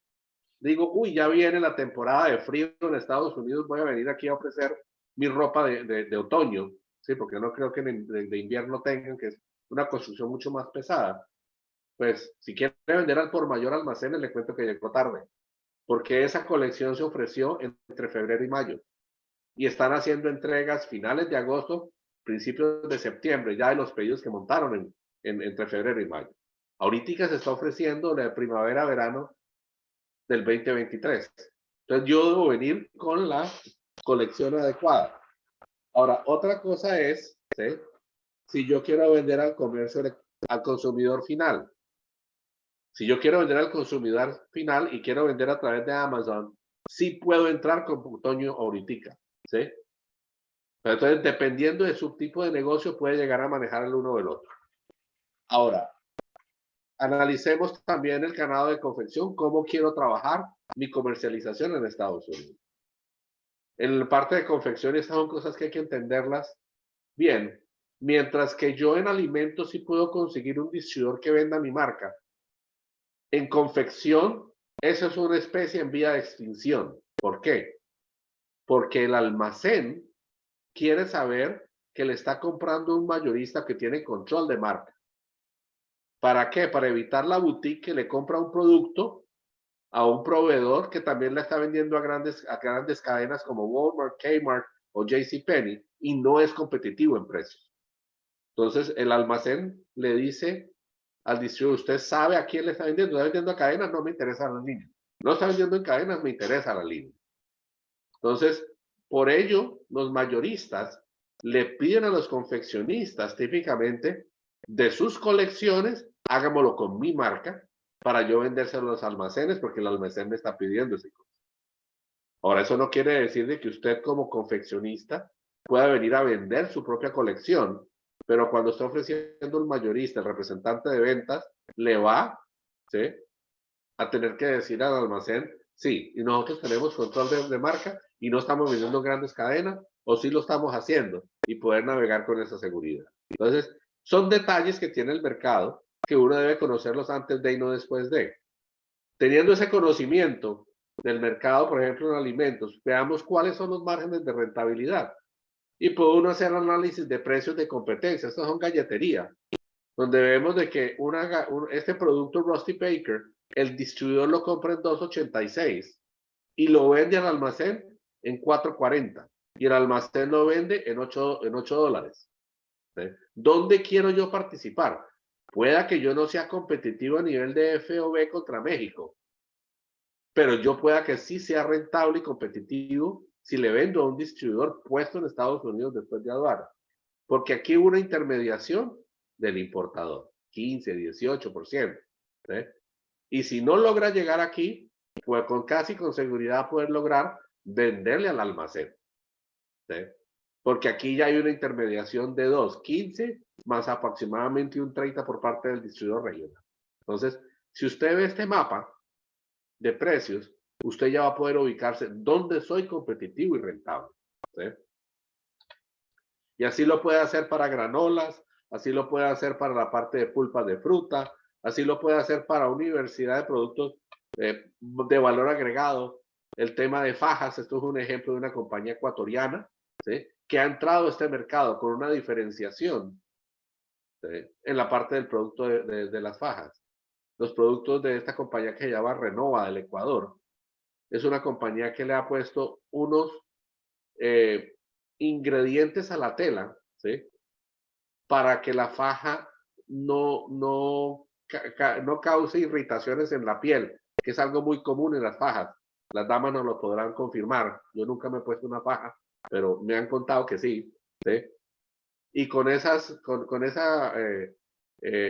Digo, uy, ya viene la temporada de frío en Estados Unidos, voy a venir aquí a ofrecer mi ropa de otoño, ¿sí? Porque no creo que de invierno tengan, que es una construcción mucho más pesada. Pues si quiere vender al por mayor almacenes, le cuento que llegó tarde, porque esa colección se ofreció entre febrero y mayo y están haciendo entregas finales de agosto, principios de septiembre, ya de los pedidos que montaron entre febrero y mayo. Ahorita se está ofreciendo la primavera-verano del 2023. Entonces yo debo venir con la colección adecuada. Ahora, otra cosa es, ¿sí? Si yo quiero vender al comercio, al consumidor final. Si yo quiero vender al consumidor final y quiero vender a través de Amazon, sí puedo entrar con otoño ahorita, ¿sí? Pero entonces, dependiendo de su tipo de negocio, puede llegar a manejar el uno o el otro. Ahora, analicemos también el canal de confección, cómo quiero trabajar mi comercialización en Estados Unidos. En la parte de confección, estas son cosas que hay que entenderlas bien. Mientras que yo en alimentos sí puedo conseguir un distribuidor que venda mi marca. En confección, eso es una especie en vía de extinción. ¿Por qué? Porque el almacén quiere saber que le está comprando un mayorista que tiene control de marca. ¿Para qué? Para evitar la boutique que le compra un producto a un proveedor que también la está vendiendo a grandes cadenas como Walmart, Kmart o JCPenney y no es competitivo en precios. Entonces, el almacén le dice al distribuidor, usted sabe a quién le está vendiendo. ¿Está vendiendo a cadenas? No me interesa la línea. No está vendiendo en cadenas, me interesa la línea. Entonces, por ello, los mayoristas le piden a los confeccionistas típicamente de sus colecciones, hágamelo con mi marca para yo vendérselo a los almacenes porque el almacén me está pidiendo ese cosa. Ahora, eso no quiere decir de que usted como confeccionista pueda venir a vender su propia colección, pero cuando está ofreciendo un mayorista, el representante de ventas, le va, ¿sí?, a tener que decir al almacén, sí, y nosotros tenemos control de marca y no estamos vendiendo grandes cadenas, o sí lo estamos haciendo, y poder navegar con esa seguridad. Entonces, son detalles que tiene el mercado que uno debe conocerlos antes de y no después de. Teniendo ese conocimiento del mercado, por ejemplo, en alimentos, veamos cuáles son los márgenes de rentabilidad. Y puede uno hacer análisis de precios de competencia. Estas son galletería, donde vemos de que este producto Rusty Baker el distribuidor lo compra en 2.86 y lo vende al almacén en 4.40 y el almacén lo vende en 8 dólares. ¿Sí? ¿Dónde quiero yo participar? Pueda que yo no sea competitivo a nivel de FOB contra México, pero yo pueda que sí sea rentable y competitivo si le vendo a un distribuidor puesto en Estados Unidos después de aduana. Porque aquí hubo una intermediación del importador, 15, 18%. ¿Sí? Y si no logra llegar aquí, pues con seguridad poder lograr venderle al almacén. ¿Sí? Porque aquí ya hay una intermediación de 2.15 más aproximadamente un 30 por parte del distribuidor regional. Entonces, si usted ve este mapa de precios, usted ya va a poder ubicarse dónde soy competitivo y rentable. ¿Sí? Y así lo puede hacer para granolas, así lo puede hacer para la parte de pulpas de fruta, así lo puede hacer para una diversidad de productos de valor agregado. El tema de fajas, esto es un ejemplo de una compañía ecuatoriana, ¿sí? Que ha entrado a este mercado con una diferenciación, ¿sí? En la parte del producto de las fajas. Los productos de esta compañía que se llama Renova del Ecuador, es una compañía que le ha puesto unos ingredientes a la tela, ¿sí? Para que la faja no cause irritaciones en la piel, que es algo muy común en las fajas. Las damas nos lo podrán confirmar. Yo nunca me he puesto una faja, pero me han contado que sí. ¿Sí? Y con esas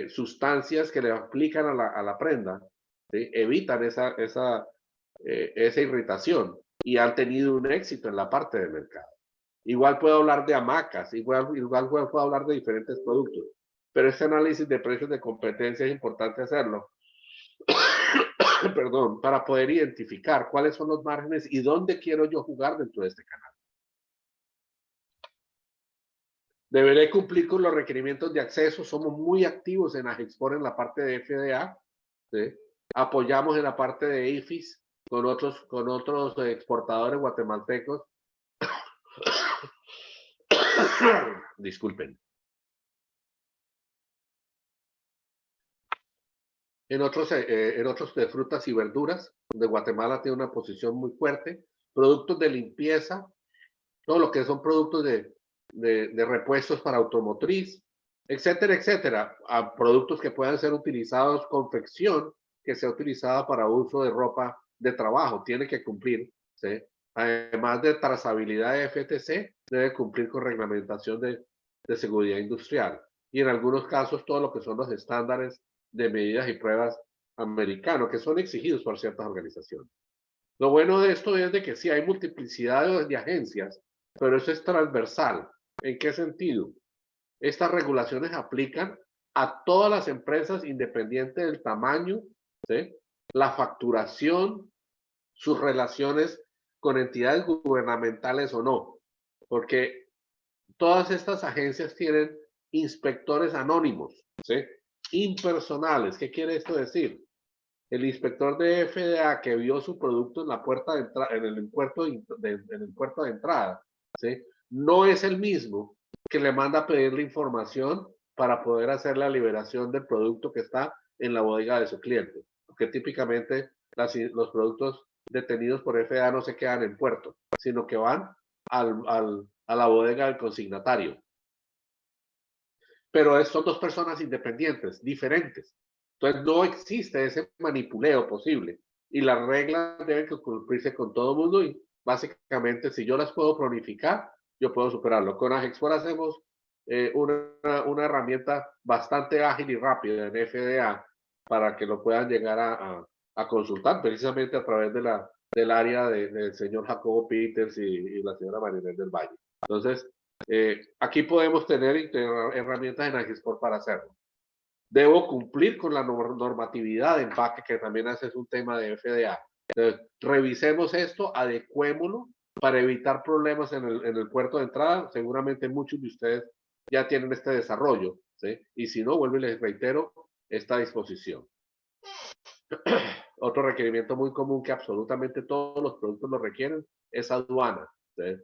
sustancias que le aplican a la prenda, ¿sí? Evitan esa irritación y han tenido un éxito en la parte de mercado. Igual puedo hablar de hamacas, igual puedo hablar de diferentes productos, pero este análisis de precios de competencia es importante hacerlo, perdón, para poder identificar cuáles son los márgenes y dónde quiero yo jugar dentro de este canal. Deberé cumplir con los requerimientos de acceso, somos muy activos en Agexport en la parte de FDA, ¿sí? Apoyamos en la parte de IFIS con otros exportadores guatemaltecos. Disculpen. En otros de frutas y verduras, donde Guatemala tiene una posición muy fuerte, productos de limpieza, todo lo que son productos de repuestos para automotriz, etcétera, etcétera, a productos que puedan ser utilizados, confección que sea utilizada para uso de ropa de trabajo, tiene que cumplir, ¿sí? Además de trazabilidad de FTC, debe cumplir con reglamentación de seguridad industrial y en algunos casos todo lo que son los estándares de medidas y pruebas americanos que son exigidos por ciertas organizaciones. Lo bueno de esto es de que sí hay multiplicidad de agencias, pero eso es transversal. ¿En qué sentido? Estas regulaciones aplican a todas las empresas independiente del tamaño, ¿sí? La facturación, sus relaciones con entidades gubernamentales o no, porque todas estas agencias tienen inspectores anónimos, ¿sí? Impersonales. ¿Qué quiere esto decir? El inspector de FDA que vio su producto en la puerta de entrada, en el puerto de entrada, ¿sí? No es el mismo que le manda a pedir la información para poder hacer la liberación del producto que está en la bodega de su cliente, porque típicamente los productos detenidos por FDA no se quedan en puerto, sino que van a la bodega del consignatario. Pero son dos personas independientes, diferentes. Entonces no existe ese manipuleo posible y las reglas deben cumplirse con todo el mundo y básicamente si yo las puedo planificar, yo puedo superarlo. Con Agexport hacemos una herramienta bastante ágil y rápida en FDA para que lo puedan llegar a consultar precisamente a través del área del señor Jacobo Peters y la señora Marinel del Valle. Entonces, aquí podemos tener herramientas en Agexport para hacerlo. Debo cumplir con la normatividad de empaque, que también es un tema de FDA. Entonces, revisemos esto, adecuémoslo para evitar problemas en el puerto de entrada. Seguramente muchos de ustedes ya tienen este desarrollo, ¿sí? Y si no, vuelvo y les reitero, está a disposición. Otro requerimiento muy común que absolutamente todos los productos lo requieren es aduana, ¿sí?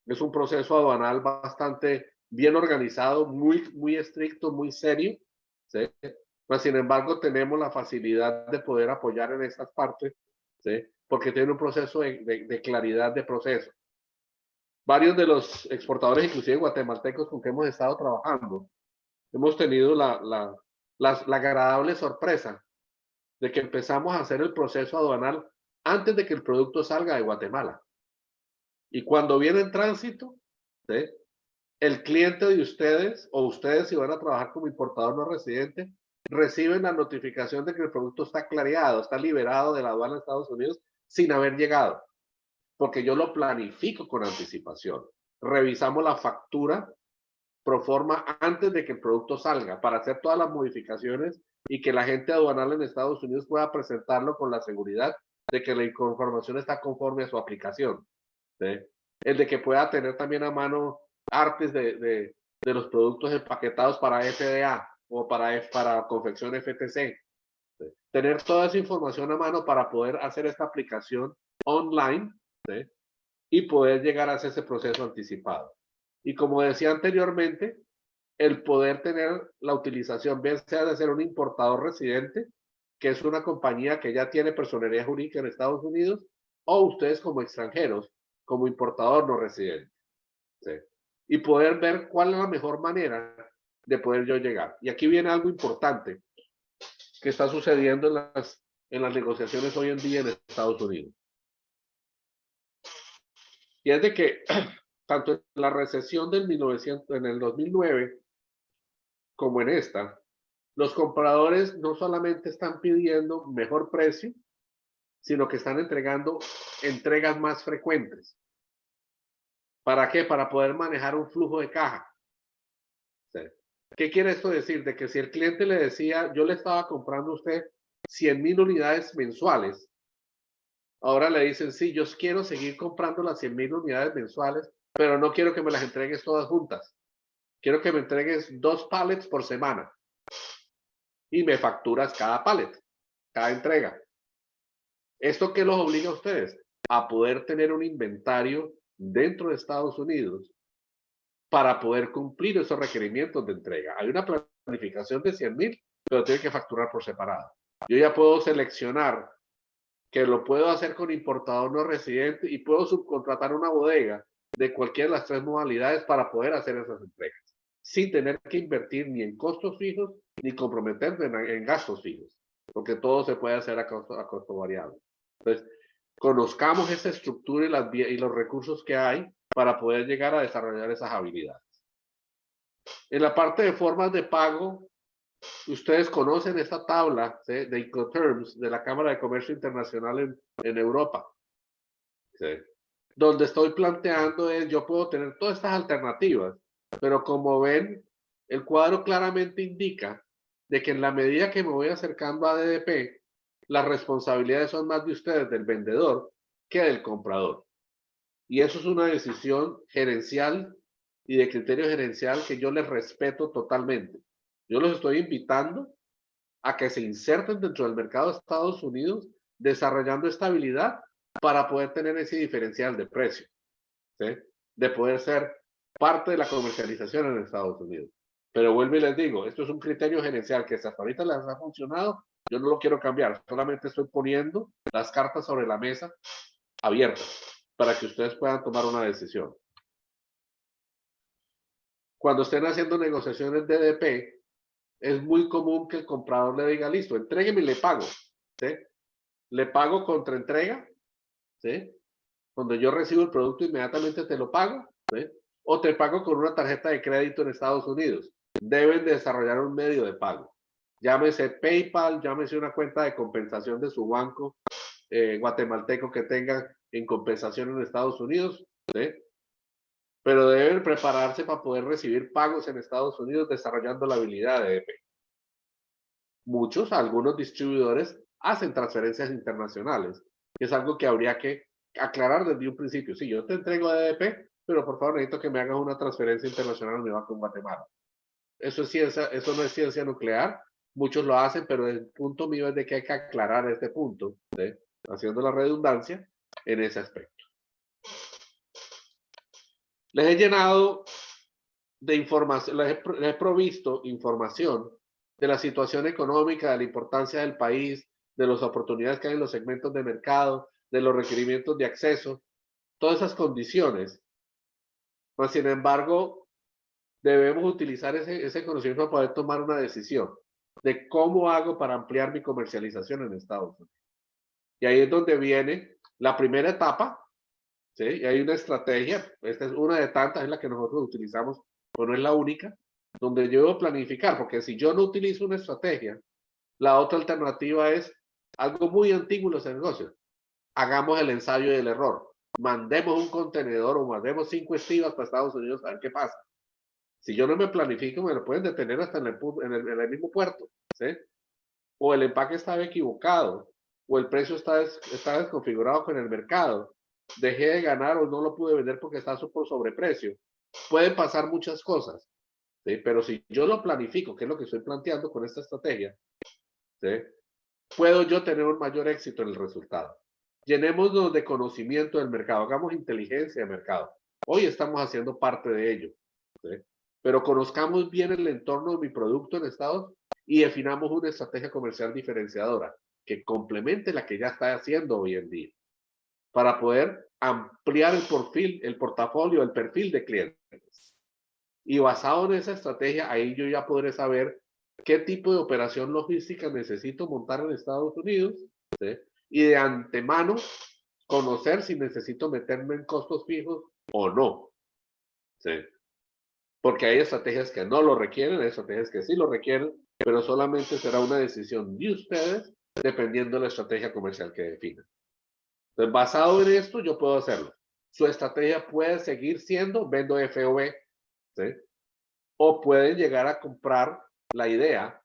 Es un proceso aduanal bastante bien organizado, muy estricto, muy serio, ¿sí? Mas, sin embargo, tenemos la facilidad de poder apoyar en estas partes, ¿sí? Porque tiene un proceso de claridad de proceso. Varios de los exportadores, inclusive guatemaltecos con que hemos estado trabajando, hemos tenido la agradable sorpresa de que empezamos a hacer el proceso aduanal antes de que el producto salga de Guatemala. Y cuando viene en tránsito, ¿sí? El cliente de ustedes, o ustedes si van a trabajar como importador no residente, reciben la notificación de que el producto está clareado, está liberado de la aduana de Estados Unidos sin haber llegado, porque yo lo planifico con anticipación. Revisamos la factura pro forma antes de que el producto salga para hacer todas las modificaciones y que la gente aduanal en Estados Unidos pueda presentarlo con la seguridad de que la información está conforme a su aplicación, ¿sí? El de que pueda tener también a mano artes de los productos empaquetados para FDA o para confección FTC. ¿Sí? Tener toda esa información a mano para poder hacer esta aplicación online, ¿sí? Y poder llegar a hacer ese proceso anticipado. Y como decía anteriormente, el poder tener la utilización, bien sea de ser un importador residente, que es una compañía que ya tiene personería jurídica en Estados Unidos, o ustedes como extranjeros, como importador no residente. ¿Sí? Y poder ver cuál es la mejor manera de poder yo llegar. Y aquí viene algo importante que está sucediendo en las negociaciones hoy en día en Estados Unidos. Y es de que tanto en la recesión en el 2009 como en esta, los compradores no solamente están pidiendo mejor precio, sino que están entregando entregas más frecuentes. ¿Para qué? Para poder manejar un flujo de caja. ¿Sí? ¿Qué quiere esto decir? De que si el cliente le decía, yo le estaba comprando a usted 100,000 unidades mensuales, ahora le dicen, sí, yo quiero seguir comprando las 100,000 unidades mensuales, pero no quiero que me las entregues todas juntas. Quiero que me entregues 2 pallets por semana y me facturas cada pallet, cada entrega. ¿Esto qué los obliga a ustedes? A poder tener un inventario dentro de Estados Unidos para poder cumplir esos requerimientos de entrega. Hay una planificación de 100,000, pero tiene que facturar por separado. Yo ya puedo seleccionar que lo puedo hacer con importador no residente y puedo subcontratar una bodega de cualquiera de las 3 modalidades para poder hacer esas entregas, sin tener que invertir ni en costos fijos ni comprometerme en gastos fijos, porque todo se puede hacer a costo variable. Entonces, conozcamos esa estructura y los recursos que hay para poder llegar a desarrollar esas habilidades. En la parte de formas de pago, ustedes conocen esta tabla, ¿sí?, de Incoterms de la Cámara de Comercio Internacional en Europa, ¿sí?, donde estoy planteando es, yo puedo tener todas estas alternativas, pero como ven, el cuadro claramente indica de que en la medida que me voy acercando a DDP, las responsabilidades son más de ustedes, del vendedor, que del comprador. Y eso es una decisión gerencial y de criterio gerencial que yo les respeto totalmente. Yo los estoy invitando a que se inserten dentro del mercado de Estados Unidos, desarrollando estabilidad para poder tener ese diferencial de precio, ¿sí?, de poder ser parte de la comercialización en Estados Unidos. Pero vuelvo y les digo, esto es un criterio gerencial que hasta ahorita les ha funcionado, yo no lo quiero cambiar, solamente estoy poniendo las cartas sobre la mesa abiertas para que ustedes puedan tomar una decisión. Cuando estén haciendo negociaciones de DP, es muy común que el comprador le diga, listo, entrégueme y le pago, ¿sí? Le pago contra entrega, ¿sí? Cuando yo recibo el producto, inmediatamente te lo pago, ¿sí? O te pago con una tarjeta de crédito en Estados Unidos. Deben de desarrollar un medio de pago. Llámese PayPal, llámese una cuenta de compensación de su banco guatemalteco que tenga en compensación en Estados Unidos, ¿sí? Pero deben prepararse para poder recibir pagos en Estados Unidos desarrollando la habilidad de EP. Algunos distribuidores hacen transferencias internacionales, que es algo que habría que aclarar desde un principio. Sí, yo te entrego EDP, pero por favor necesito que me hagas una transferencia internacional a mi banco en Guatemala. Eso es ciencia, eso no es ciencia nuclear. Muchos lo hacen, pero el punto mío es de que hay que aclarar este punto, ¿sí?, haciendo la redundancia en ese aspecto. Les he llenado de información, les he provisto información de la situación económica, de la importancia del país, de las oportunidades que hay en los segmentos de mercado, de los requerimientos de acceso, todas esas condiciones. Mas, sin embargo, debemos utilizar ese conocimiento para poder tomar una decisión de cómo hago para ampliar mi comercialización en Estados Unidos. Y ahí es donde viene la primera etapa, ¿sí? Y hay una estrategia, esta es una de tantas, es la que nosotros utilizamos, pero no es la única, donde yo debo planificar, porque si yo no utilizo una estrategia, la otra alternativa es algo muy antiguo en los negocios. Hagamos el ensayo del error. Mandemos un contenedor o mandemos 5 estivas para Estados Unidos a ver qué pasa. Si yo no me planifico, me lo pueden detener hasta en el mismo puerto, ¿sí? O el empaque estaba equivocado, o el precio está desconfigurado con el mercado, dejé de ganar o no lo pude vender porque está por sobreprecio. Pueden pasar muchas cosas, ¿sí? Pero si yo lo planifico, que es lo que estoy planteando con esta estrategia, ¿sí? Puedo yo tener un mayor éxito en el resultado. Llenémonos de conocimiento del mercado, hagamos inteligencia de mercado. Hoy estamos haciendo parte de ello, ¿sí? Pero conozcamos bien el entorno de mi producto en Estados y definamos una estrategia comercial diferenciadora que complemente la que ya está haciendo hoy en día para poder ampliar el portafolio, el perfil de clientes. Y basado en esa estrategia, ahí yo ya podré saber qué tipo de operación logística necesito montar en Estados Unidos, ¿sí? Y de antemano conocer si necesito meterme en costos fijos o no, ¿sí? Porque hay estrategias que no lo requieren, hay estrategias que sí lo requieren, pero solamente será una decisión de ustedes dependiendo de la estrategia comercial que definan. Entonces, basado en esto, yo puedo hacerlo. Su estrategia puede seguir siendo vendo FOB, ¿sí? O pueden llegar a comprar la idea,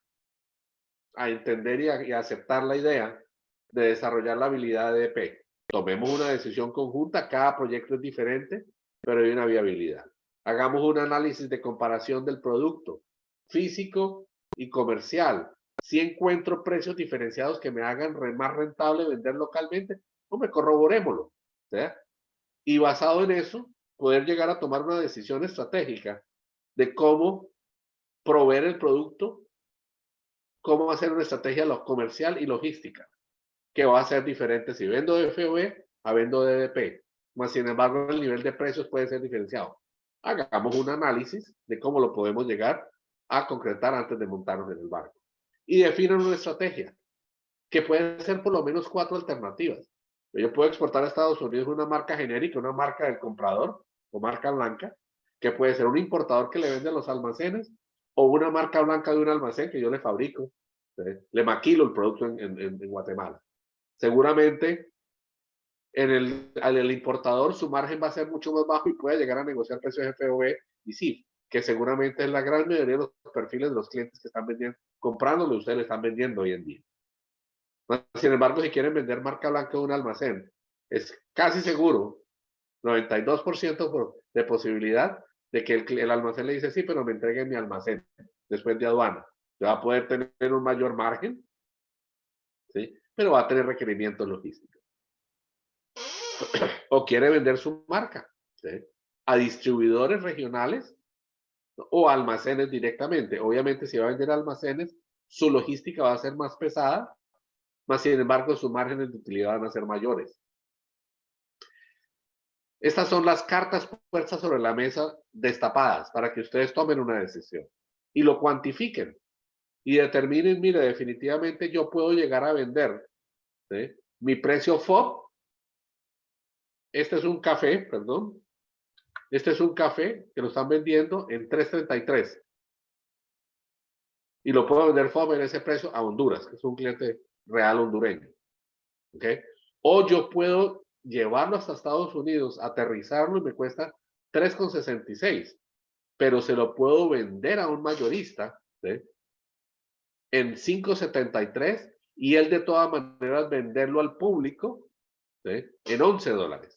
a entender y a aceptar la idea de desarrollar la habilidad de EP. Tomemos una decisión conjunta, cada proyecto es diferente, pero hay una viabilidad. Hagamos un análisis de comparación del producto físico y comercial. Si encuentro precios diferenciados que me hagan más rentable vender localmente, pues corroborémoslo, ¿sí? Y basado en eso, poder llegar a tomar una decisión estratégica de cómo proveer el producto, cómo hacer una estrategia comercial y logística, que va a ser diferente si vendo de FOB a vendo de DP. Más sin embargo, el nivel de precios puede ser diferenciado. Hagamos un análisis de cómo lo podemos llegar a concretar antes de montarnos en el barco. Y definan una estrategia, que puede ser por lo menos 4 alternativas. Yo puedo exportar a Estados Unidos una marca genérica, una marca del comprador o marca blanca, que puede ser un importador que le vende a los almacenes o una marca blanca de un almacén que yo le fabrico, le maquilo el producto en Guatemala. Seguramente al importador su margen va a ser mucho más bajo y puede llegar a negociar precios FOB y sí, que seguramente es la gran mayoría de los perfiles de los clientes que están vendiendo, comprándolo, ustedes le están vendiendo hoy en día. Sin embargo, si quieren vender marca blanca de un almacén, es casi seguro, 92% de posibilidad de que el almacén le dice, sí, pero me entreguen mi almacén después de aduana. Va a poder tener un mayor margen, ¿sí? Pero va a tener requerimientos logísticos. O quiere vender su marca, ¿sí? A distribuidores regionales o almacenes directamente. Obviamente, si va a vender almacenes, su logística va a ser más pesada, más sin embargo, sus márgenes de utilidad van a ser mayores. Estas son las cartas puestas sobre la mesa destapadas para que ustedes tomen una decisión y lo cuantifiquen y determinen, mire, definitivamente yo puedo llegar a vender, ¿sí? Mi precio FOB, este es un café, perdón, este es un café que lo están vendiendo en 3.33 y lo puedo vender FOB en ese precio a Honduras, que es un cliente real hondureño, ¿ok? O yo puedo llevarlo hasta Estados Unidos, aterrizarlo y me cuesta 3.66, pero se lo puedo vender a un mayorista, ¿sí? En 5.73 y él de todas maneras venderlo al público, ¿sí? En $11.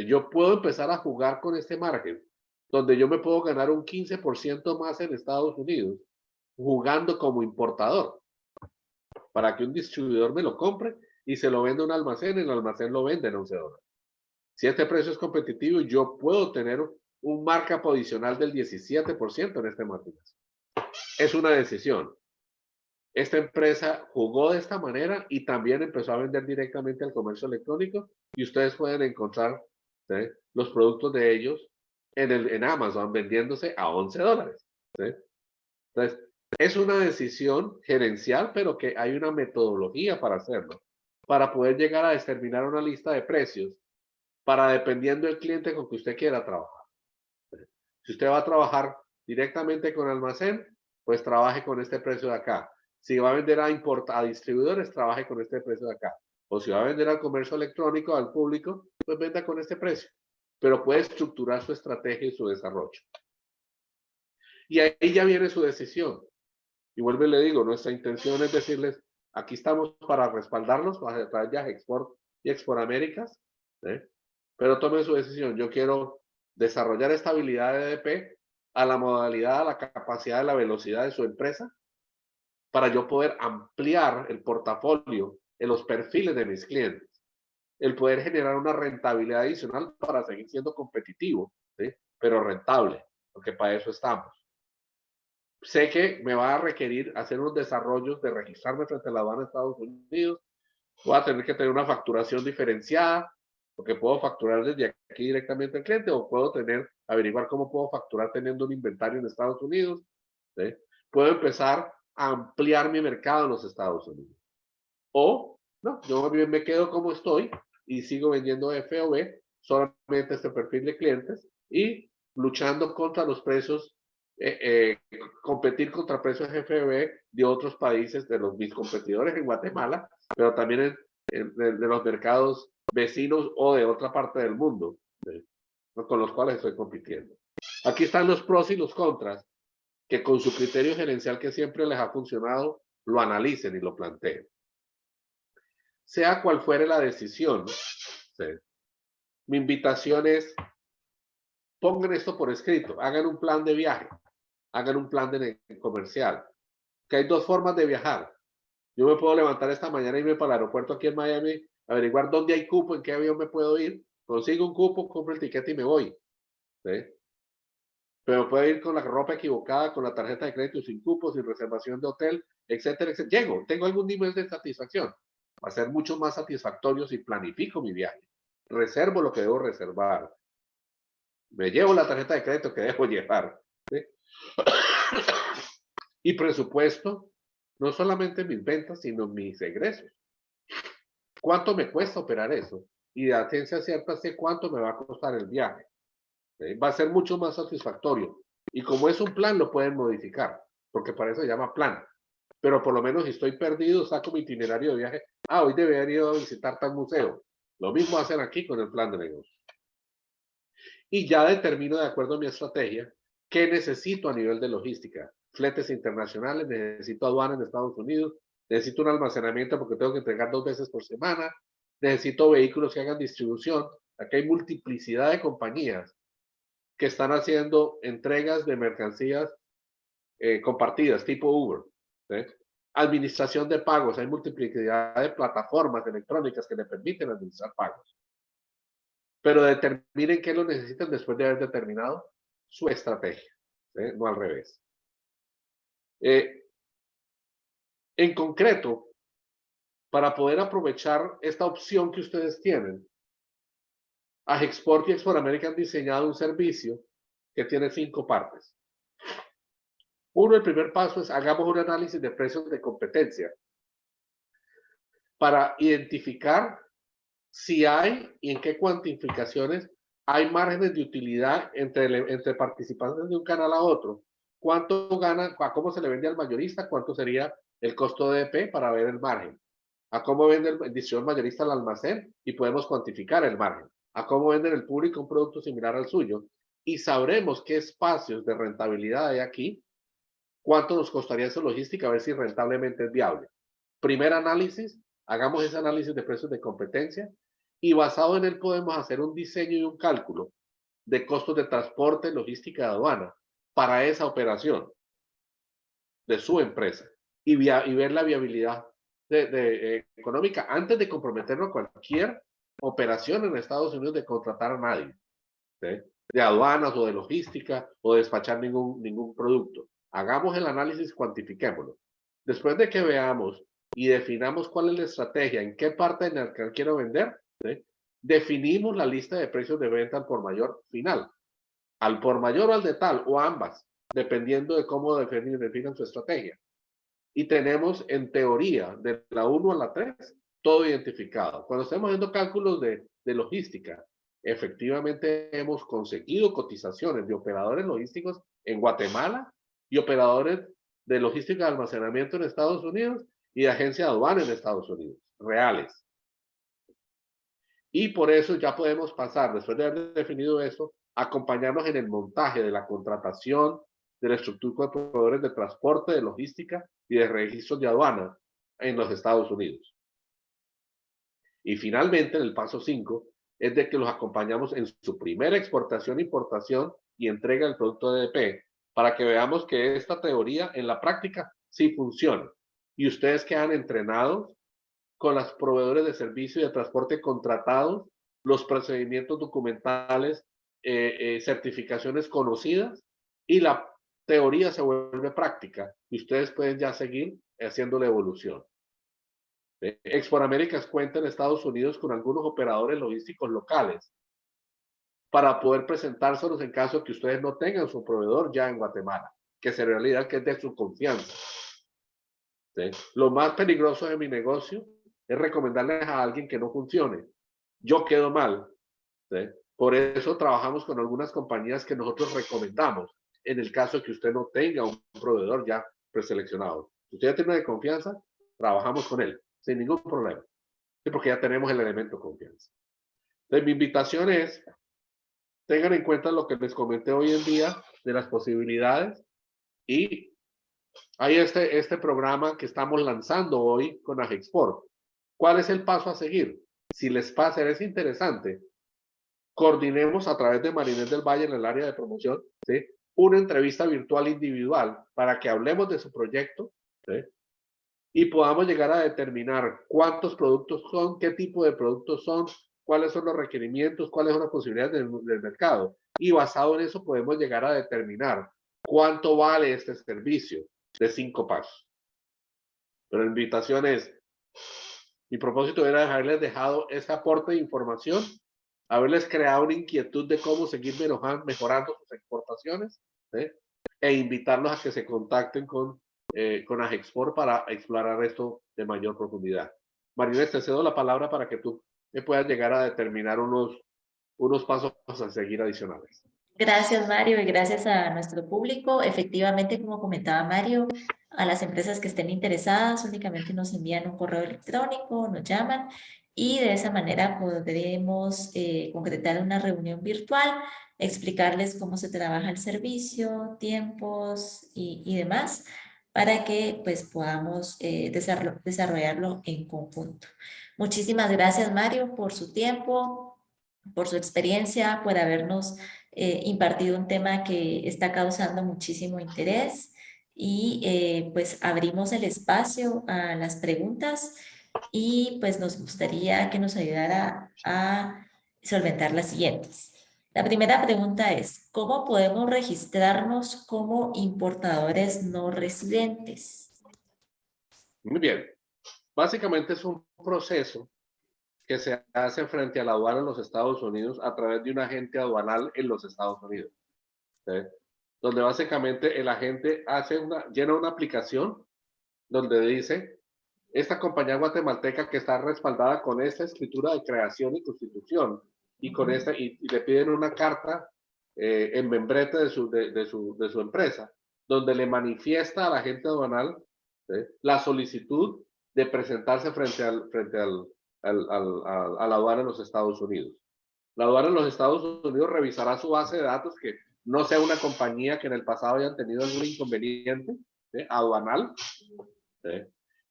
Yo puedo empezar a jugar con este margen, donde yo me puedo ganar un 15% más en Estados Unidos, jugando como importador, para que un distribuidor me lo compre y se lo venda a un almacén, y el almacén lo vende en $11. Si este precio es competitivo, yo puedo tener un markup adicional del 17% en este margen. Es una decisión. Esta empresa jugó de esta manera y también empezó a vender directamente al comercio electrónico y ustedes pueden encontrar, ¿sí?, los productos de ellos en Amazon vendiéndose a $11. ¿Sí? Entonces, es una decisión gerencial, pero que hay una metodología para hacerlo, para poder llegar a determinar una lista de precios para dependiendo del cliente con que usted quiera trabajar. Si usted va a trabajar directamente con almacén, pues trabaje con este precio de acá. Si va a vender a distribuidores, trabaje con este precio de acá. O si va a vender al comercio electrónico, al público, pues venda con este precio. Pero puede estructurar su estrategia y su desarrollo. Y ahí ya viene su decisión. Y vuelvo y le digo, nuestra intención es decirles, aquí estamos para respaldarlos a través de Export y Export Américas, ¿eh? Pero tomen su decisión. Yo quiero desarrollar esta habilidad de EDP a la modalidad, a la capacidad, de la velocidad de su empresa, para yo poder ampliar el portafolio en los perfiles de mis clientes, el poder generar una rentabilidad adicional para seguir siendo competitivo, ¿sí?, pero rentable, porque para eso estamos. Sé que me va a requerir hacer unos desarrollos de registrarme frente a la aduana de Estados Unidos. Voy a tener que tener una facturación diferenciada, porque puedo facturar desde aquí directamente al cliente, o puedo averiguar cómo puedo facturar teniendo un inventario en Estados Unidos. ¿Sí? Puedo empezar a ampliar mi mercado en los Estados Unidos. O, no, yo bien me quedo como estoy y sigo vendiendo FOB, solamente este perfil de clientes, y luchando contra los precios, competir contra precios FOB de otros países, de mis competidores en Guatemala, pero también de los mercados vecinos o de otra parte del mundo, con los cuales estoy compitiendo. Aquí están los pros y los contras, que con su criterio gerencial que siempre les ha funcionado, lo analicen y lo planteen. Sea cual fuere la decisión, ¿sí?, mi invitación es, pongan esto por escrito, hagan un plan de viaje, hagan un plan de comercial, que hay dos formas de viajar. Yo me puedo levantar esta mañana y irme para el aeropuerto aquí en Miami, averiguar dónde hay cupo, en qué avión me puedo ir, consigo un cupo, compro el tiquete y me voy. ¿Sí? Pero puedo ir con la ropa equivocada, con la tarjeta de crédito sin cupo, sin reservación de hotel, etcétera, etcétera. Llego, tengo algún nivel de satisfacción. Va a ser mucho más satisfactorio si planifico mi viaje. Reservo lo que debo reservar. Me llevo la tarjeta de crédito que debo llevar. ¿Sí? Y presupuesto, no solamente mis ventas, sino mis egresos. ¿Cuánto me cuesta operar eso? Y a ciencia cierta sé cuánto me va a costar el viaje. ¿Sí? Va a ser mucho más satisfactorio. Y como es un plan, lo pueden modificar, porque para eso se llama plan. Pero por lo menos si estoy perdido, saco mi itinerario de viaje. Ah, hoy debería ir a visitar tal museo. Lo mismo hacen aquí con el plan de negocio. Y ya determino, de acuerdo a mi estrategia, qué necesito a nivel de logística. Fletes internacionales, necesito aduana en Estados Unidos, necesito un almacenamiento porque tengo que entregar 2 veces por semana, necesito vehículos que hagan distribución. Aquí hay multiplicidad de compañías que están haciendo entregas de mercancías compartidas, tipo Uber. ¿Sí? Administración de pagos, hay multiplicidad de plataformas electrónicas que le permiten administrar pagos. Pero determinen qué lo necesitan después de haber determinado su estrategia, ¿sí? No al revés. En concreto, para poder aprovechar esta opción que ustedes tienen, Agexport y Export America han diseñado un servicio que tiene 5 partes. Uno, el primer paso es hagamos un análisis de precios de competencia para identificar si hay y en qué cuantificaciones hay márgenes de utilidad entre participantes de un canal a otro. ¿Cuánto gana? ¿A cómo se le vende al mayorista? ¿Cuánto sería el costo de EP para ver el margen? ¿A cómo vende el distribuidor mayorista al almacén? Y podemos cuantificar el margen. ¿A cómo vende el público un producto similar al suyo? Y sabremos qué espacios de rentabilidad hay aquí. ¿Cuánto nos costaría esa logística? A ver si rentablemente es viable. Primer análisis, hagamos ese análisis de precios de competencia y basado en él podemos hacer un diseño y un cálculo de costos de transporte, logística de aduana para esa operación de su empresa y ver la viabilidad económica antes de comprometernos a cualquier operación en Estados Unidos de contratar a nadie, ¿sí?, de aduanas o de logística o de despachar ningún producto. hagamos el análisis, cuantifiquémoslo. Después de que veamos y definamos cuál es la estrategia, en qué parte del mercado quiero vender, ¿sí? Definimos la lista de precios de venta al por mayor final, al por mayor o al de tal, o ambas, dependiendo de cómo definan su estrategia. Y tenemos en teoría de la 1 a la 3 todo identificado. Cuando estamos haciendo cálculos de logística, efectivamente hemos conseguido cotizaciones de operadores logísticos en Guatemala y operadores de logística de almacenamiento en Estados Unidos y de agencia de aduana en Estados Unidos, reales. Y por eso ya podemos pasar, después de haber definido eso, acompañarnos en el montaje de la contratación, de la estructura de proveedores de transporte, de logística y de registros de aduana en los Estados Unidos. Y finalmente, en el paso 5, es de que los acompañamos en su primera exportación, importación y entrega del producto DDP, para que veamos que esta teoría en la práctica sí funciona. Y ustedes quedan entrenados con los proveedores de servicio y de transporte contratados, los procedimientos documentales, certificaciones conocidas, y la teoría se vuelve práctica y ustedes pueden ya seguir haciendo la evolución. Export Américas cuenta en Estados Unidos con algunos operadores logísticos locales para poder presentárselos en caso de que ustedes no tengan su proveedor ya en Guatemala, que se realidad que es de su confianza. ¿Sí? Lo más peligroso de mi negocio es recomendarles a alguien que no funcione. Yo quedo mal. ¿Sí? Por eso trabajamos con algunas compañías que nosotros recomendamos en el caso de que usted no tenga un proveedor ya preseleccionado. Si usted ya tiene de confianza, trabajamos con él sin ningún problema. ¿Sí? Porque ya tenemos el elemento confianza. Entonces, mi invitación es, tengan en cuenta lo que les comenté hoy en día de las posibilidades, y hay este programa que estamos lanzando hoy con Agexport. ¿Cuál es el paso a seguir? Si les pasa, es interesante, coordinemos a través de Marinés del Valle en el área de promoción, ¿sí? Una entrevista virtual individual para que hablemos de su proyecto, ¿sí? Y podamos llegar a determinar cuántos productos son, qué tipo de productos son, cuáles son los requerimientos, cuáles son las posibilidades del mercado. Y basado en eso podemos llegar a determinar cuánto vale este servicio de 5 pasos. Pero la invitación es, mi propósito era haberles dejado ese aporte de información, haberles creado una inquietud de cómo seguir mejorando sus exportaciones, ¿sí? E invitarlos a que se contacten con Agexport para explorar esto de mayor profundidad. Marines, te cedo la palabra para que tú me puedas llegar a determinar unos pasos a seguir adicionales. Gracias, Mario, y gracias a nuestro público. Efectivamente, como comentaba Mario, a las empresas que estén interesadas únicamente nos envían un correo electrónico, nos llaman y de esa manera podremos concretar una reunión virtual, explicarles cómo se trabaja el servicio, tiempos y demás, para que pues podamos desarrollarlo en conjunto. Muchísimas gracias, Mario, por su tiempo, por su experiencia, por habernos impartido un tema que está causando muchísimo interés y pues abrimos el espacio a las preguntas y pues nos gustaría que nos ayudara a solventar las siguientes. La primera pregunta es, ¿cómo podemos registrarnos como importadores no residentes? Muy bien. Básicamente es un proceso que se hace frente a la aduana en los Estados Unidos a través de un agente aduanal en los Estados Unidos, ¿sí? Donde básicamente el agente llena una aplicación donde dice, esta compañía guatemalteca que está respaldada con esta escritura de creación y constitución, y con esta, y le piden una carta en membrete de su empresa, donde le manifiesta al agente aduanal, ¿sí?, la solicitud de presentarse frente a la aduana en los Estados Unidos. La aduana en los Estados Unidos revisará su base de datos, que no sea una compañía que en el pasado hayan tenido algún inconveniente, ¿sí?, aduanal, ¿sí?,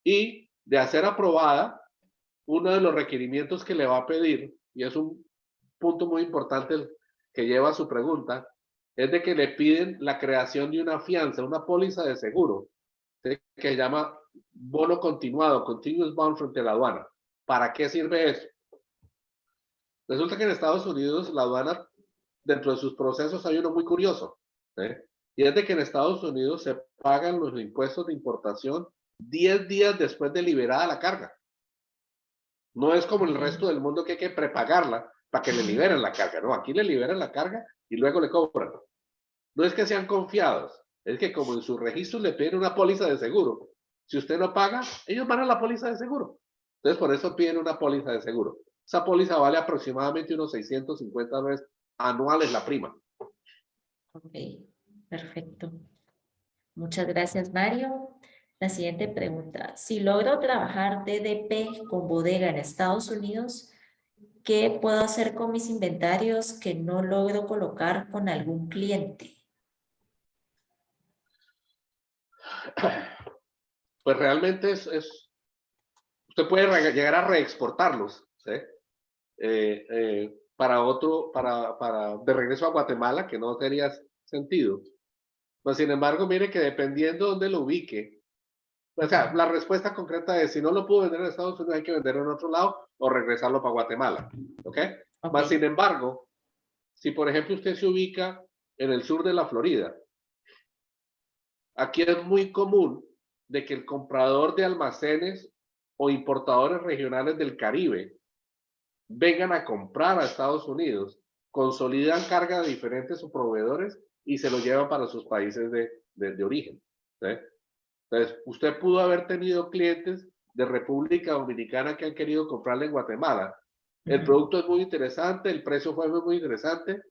y de hacer aprobada, uno de los requerimientos que le va a pedir, y es un punto muy importante que lleva a su pregunta, es de que le piden la creación de una fianza, una póliza de seguro, ¿sí?, que se llama bono continuado, continuous bond frente a la aduana. ¿Para qué sirve eso? Resulta que en Estados Unidos la aduana, dentro de sus procesos hay uno muy curioso, ¿sí?, Fíjate que en Estados Unidos se pagan los impuestos de importación 10 días después de liberada la carga. No es como en el resto del mundo que hay que prepagarla para que le liberen la carga. No, aquí le liberan la carga y luego le cobran. No es que sean confiados, es que como en su registro le piden una póliza de seguro, si usted no paga, ellos van a la póliza de seguro. Entonces por eso piden una póliza de seguro. Esa póliza vale aproximadamente unos 650 dólares anuales la prima. Ok, perfecto. Muchas gracias, Mario. La siguiente pregunta. Si logro trabajar DDP con bodega en Estados Unidos, ¿qué puedo hacer con mis inventarios que no logro colocar con algún cliente? Pues realmente usted puede llegar a reexportarlos, ¿sí? De regreso a Guatemala, que no tenía sentido. Pues sin embargo, mire que dependiendo de dónde lo ubique, o sea, la respuesta concreta es, si no lo puedo vender en Estados Unidos, hay que venderlo en otro lado o regresarlo para Guatemala, ¿ok? Más sin embargo, si por ejemplo usted se ubica en el sur de la Florida, aquí es muy común de que el comprador de almacenes o importadores regionales del Caribe vengan a comprar a Estados Unidos, consolidan carga de diferentes proveedores y se lo llevan para sus países de origen, ¿sí? Entonces, usted pudo haber tenido clientes de República Dominicana que han querido comprarle en Guatemala. El producto es muy interesante, el precio fue muy interesante,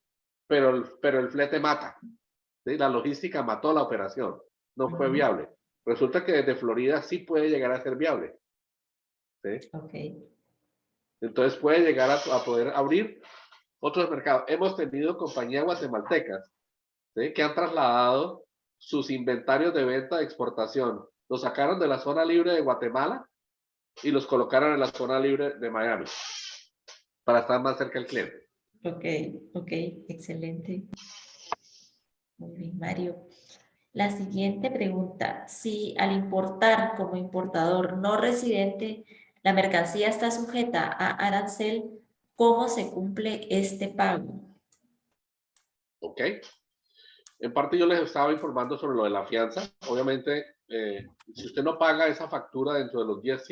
pero el flete mata, ¿sí? La logística mató la operación, no fue viable. Resulta que desde Florida sí puede llegar a ser viable, ¿sí? Entonces puede llegar a poder abrir otros mercados. Hemos tenido compañías guatemaltecas, ¿sí?, que han trasladado sus inventarios de venta de exportación. Los sacaron de la zona libre de Guatemala y los colocaron en la zona libre de Miami para estar más cerca del cliente. Ok, excelente. Muy bien, Mario. La siguiente pregunta. Si al importar como importador no residente, la mercancía está sujeta a arancel, ¿cómo se cumple este pago? Ok. En parte yo les estaba informando sobre lo de la fianza. Obviamente, si usted no paga esa factura dentro de los 10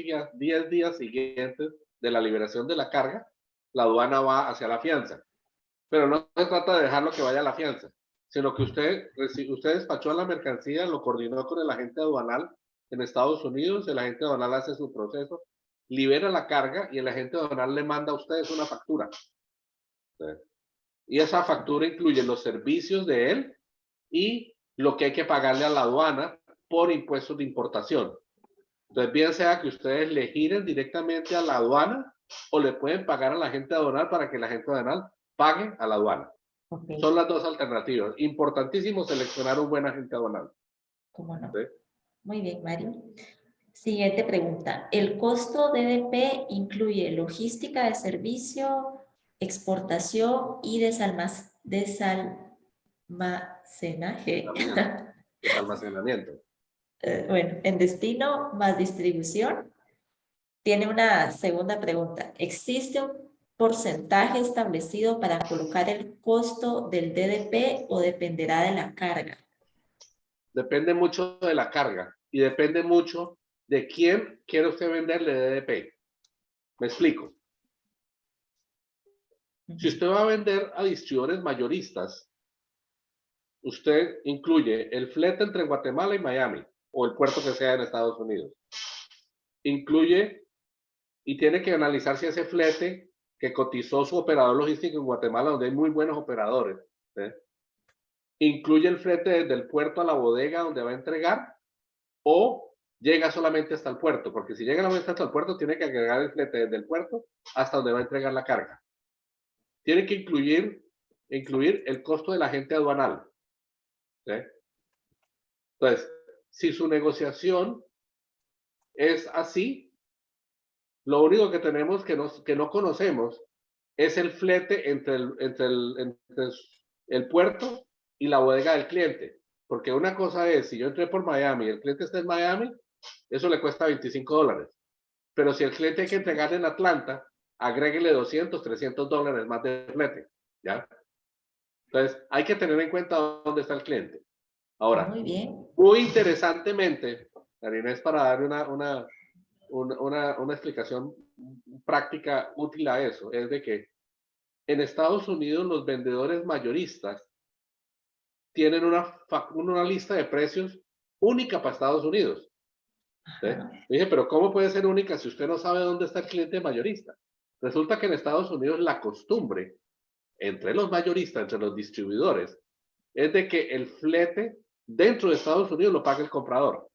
días siguientes de la liberación de la carga, la aduana va hacia la fianza. Pero no se trata de dejarlo que vaya a la fianza, sino que usted despachó la mercancía, lo coordinó con el agente aduanal en Estados Unidos, el agente aduanal hace su proceso, libera la carga y el agente aduanal le manda a ustedes una factura. Y esa factura incluye los servicios de él y lo que hay que pagarle a la aduana por impuestos de importación. Entonces, bien sea que ustedes le giren directamente a la aduana o le pueden pagar a la agente aduanal para que la agente aduanal pague a la aduana. Son las dos alternativas. Importantísimo seleccionar un buen agente aduanal. ¿Cómo no? ¿Sí? Muy bien, Mario. Siguiente pregunta. ¿El costo DDP incluye logística de servicio, exportación y desalmacenaje? Desalmacenamiento. Bueno, en destino más distribución. Tiene una segunda pregunta. ¿Existe un porcentaje establecido para colocar el costo del DDP o dependerá de la carga? Depende mucho de la carga y depende mucho de quién quiere usted venderle DDP. Me explico. Si usted va a vender a distribuidores mayoristas, usted incluye el flete entre Guatemala y Miami o el puerto que sea en Estados Unidos. Incluye y tiene que analizar si ese flete que cotizó su operador logístico en Guatemala, donde hay muy buenos operadores, ¿sí?, incluye el flete desde el puerto a la bodega donde va a entregar o llega solamente hasta el puerto, porque si llega solamente hasta el puerto tiene que agregar el flete desde el puerto hasta donde va a entregar la carga. Tiene que incluir el costo del agente aduanal, ¿sí? Entonces, si su negociación es así, lo único que tenemos que no conocemos es el flete entre el puerto y la bodega del cliente. Porque una cosa es, si yo entré por Miami y el cliente está en Miami, eso le cuesta $25. Pero si el cliente hay que entregar en Atlanta, agréguele 200, $300 más de flete, ¿ya? Entonces, hay que tener en cuenta dónde está el cliente. Ahora, Muy bien. muy interesantemente, Karina, es para dar una explicación práctica útil a eso, es de que en Estados Unidos los vendedores mayoristas tienen una lista de precios única para Estados Unidos. ¿Sí? Dije, pero ¿cómo puede ser única si usted no sabe dónde está el cliente mayorista? Resulta que en Estados Unidos la costumbre entre los mayoristas, entre los distribuidores, es de que el flete dentro de Estados Unidos lo paga el comprador.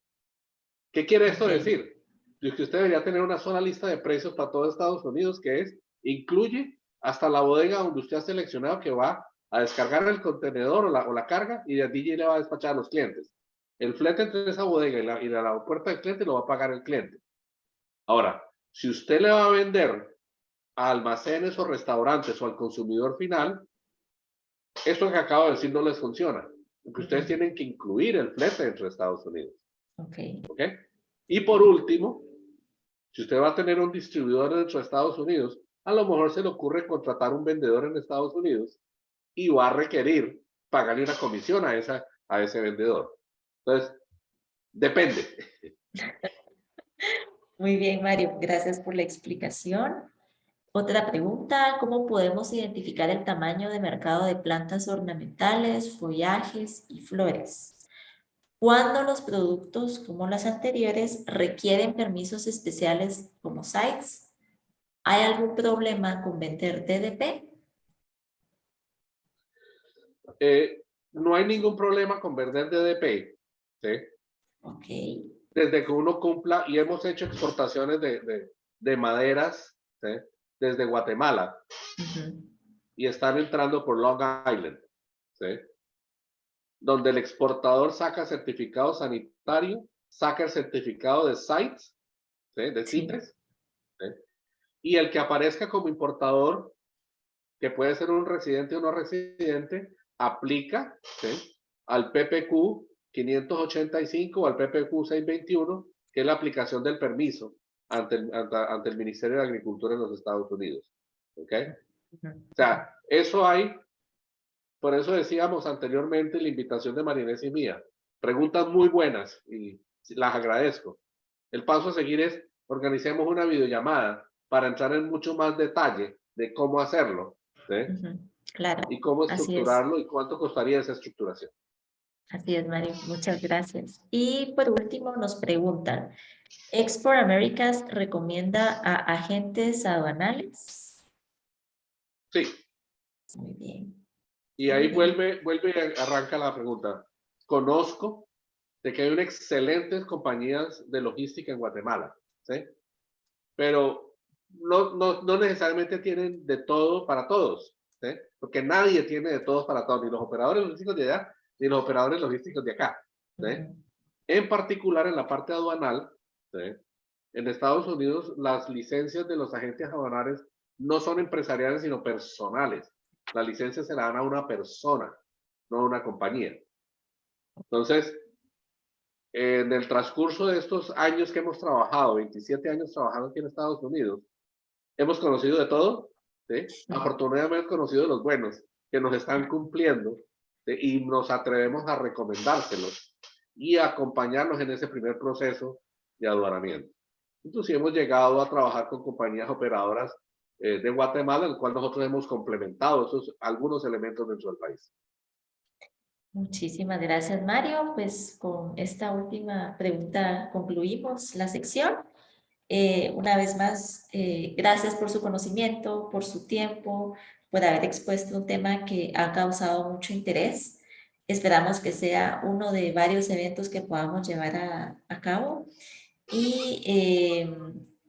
¿Qué quiere esto decir? Que usted debería tener una sola lista de precios para todo Estados Unidos, que incluye hasta la bodega donde usted ha seleccionado que va a descargar el contenedor o la carga y de allí le va a despachar a los clientes. El flete entre esa bodega y la puerta del cliente lo va a pagar el cliente. Ahora, si usted le va a vender a almacenes o restaurantes o al consumidor final, esto que acabo de decir no les funciona, porque ustedes tienen que incluir el flete dentro de Estados Unidos. Okay. ¿Okay? Y por último, si usted va a tener un distribuidor dentro de Estados Unidos, a lo mejor se le ocurre contratar un vendedor en Estados Unidos y va a requerir pagarle una comisión a ese vendedor. Entonces, depende. Muy bien, Mario. Gracias por la explicación. Otra pregunta, ¿cómo podemos identificar el tamaño de mercado de plantas ornamentales, follajes y flores? Cuando los productos, como los anteriores, requieren permisos especiales como sites, ¿hay algún problema con vender DDP? No hay ningún problema con vender DDP, ¿sí? Ok. Desde que uno cumpla, y hemos hecho exportaciones de maderas, ¿sí? Desde Guatemala, y están entrando por Long Island, ¿sí? Donde el exportador saca certificado sanitario, saca el certificado de sites, ¿sí? De CITES, ¿sí? Y el que aparezca como importador, que puede ser un residente o no residente, aplica, ¿sí? Al PPQ 585 o al PPQ 621, que es la aplicación del permiso ante el Ministerio de Agricultura en los Estados Unidos. ¿Ok? O sea, eso hay, por eso decíamos anteriormente la invitación de Marinés y mía. Preguntas muy buenas y las agradezco. El paso a seguir es organicemos una videollamada para entrar en mucho más detalle de cómo hacerlo, ¿sí? Claro, Y cómo así es. estructurarlo y cuánto costaría esa estructuración. Así es, Mario. Muchas gracias. Y por último nos preguntan, ¿Export Americas recomienda a agentes aduanales? Sí, Muy bien, y muy ahí bien. vuelve y arranca la pregunta. Conozco de que hay unas excelentes compañías de logística en Guatemala, ¿sí? Pero no necesariamente tienen de todo para todos, ¿sí? Porque nadie tiene de todos para todos, ni los operadores logísticos de allá, ni los operadores logísticos de acá, ¿sí? En particular en la parte aduanal, ¿sí? En Estados Unidos las licencias de los agentes aduanales no son empresariales, sino personales. La licencia se la dan a una persona, no a una compañía. Entonces, en el transcurso de estos años que hemos trabajado, 27 años trabajando aquí en Estados Unidos, hemos conocido de todo, ¿sí? Afortunadamente hemos conocido de los buenos, que nos están cumpliendo, ¿sí? Y nos atrevemos a recomendárselos y a acompañarlos en ese primer proceso de aduanamiento. Inclusive hemos llegado a trabajar con compañías operadoras de Guatemala, en el cual nosotros hemos complementado algunos elementos dentro del país. Muchísimas gracias, Mario. Pues con esta última pregunta concluimos la sección. Una vez más, gracias por su conocimiento, por su tiempo, por haber expuesto un tema que ha causado mucho interés. Esperamos que sea uno de varios eventos que podamos llevar a cabo. Y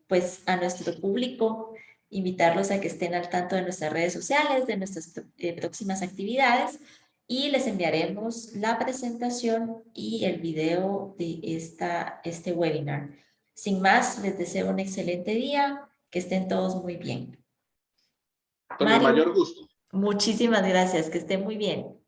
pues a nuestro público, invitarlos a que estén al tanto de nuestras redes sociales, de nuestras próximas actividades y les enviaremos la presentación y el video de este webinar. Sin más, les deseo un excelente día, que estén todos muy bien. Con el mayor Mario, gusto. muchísimas gracias, que estén muy bien.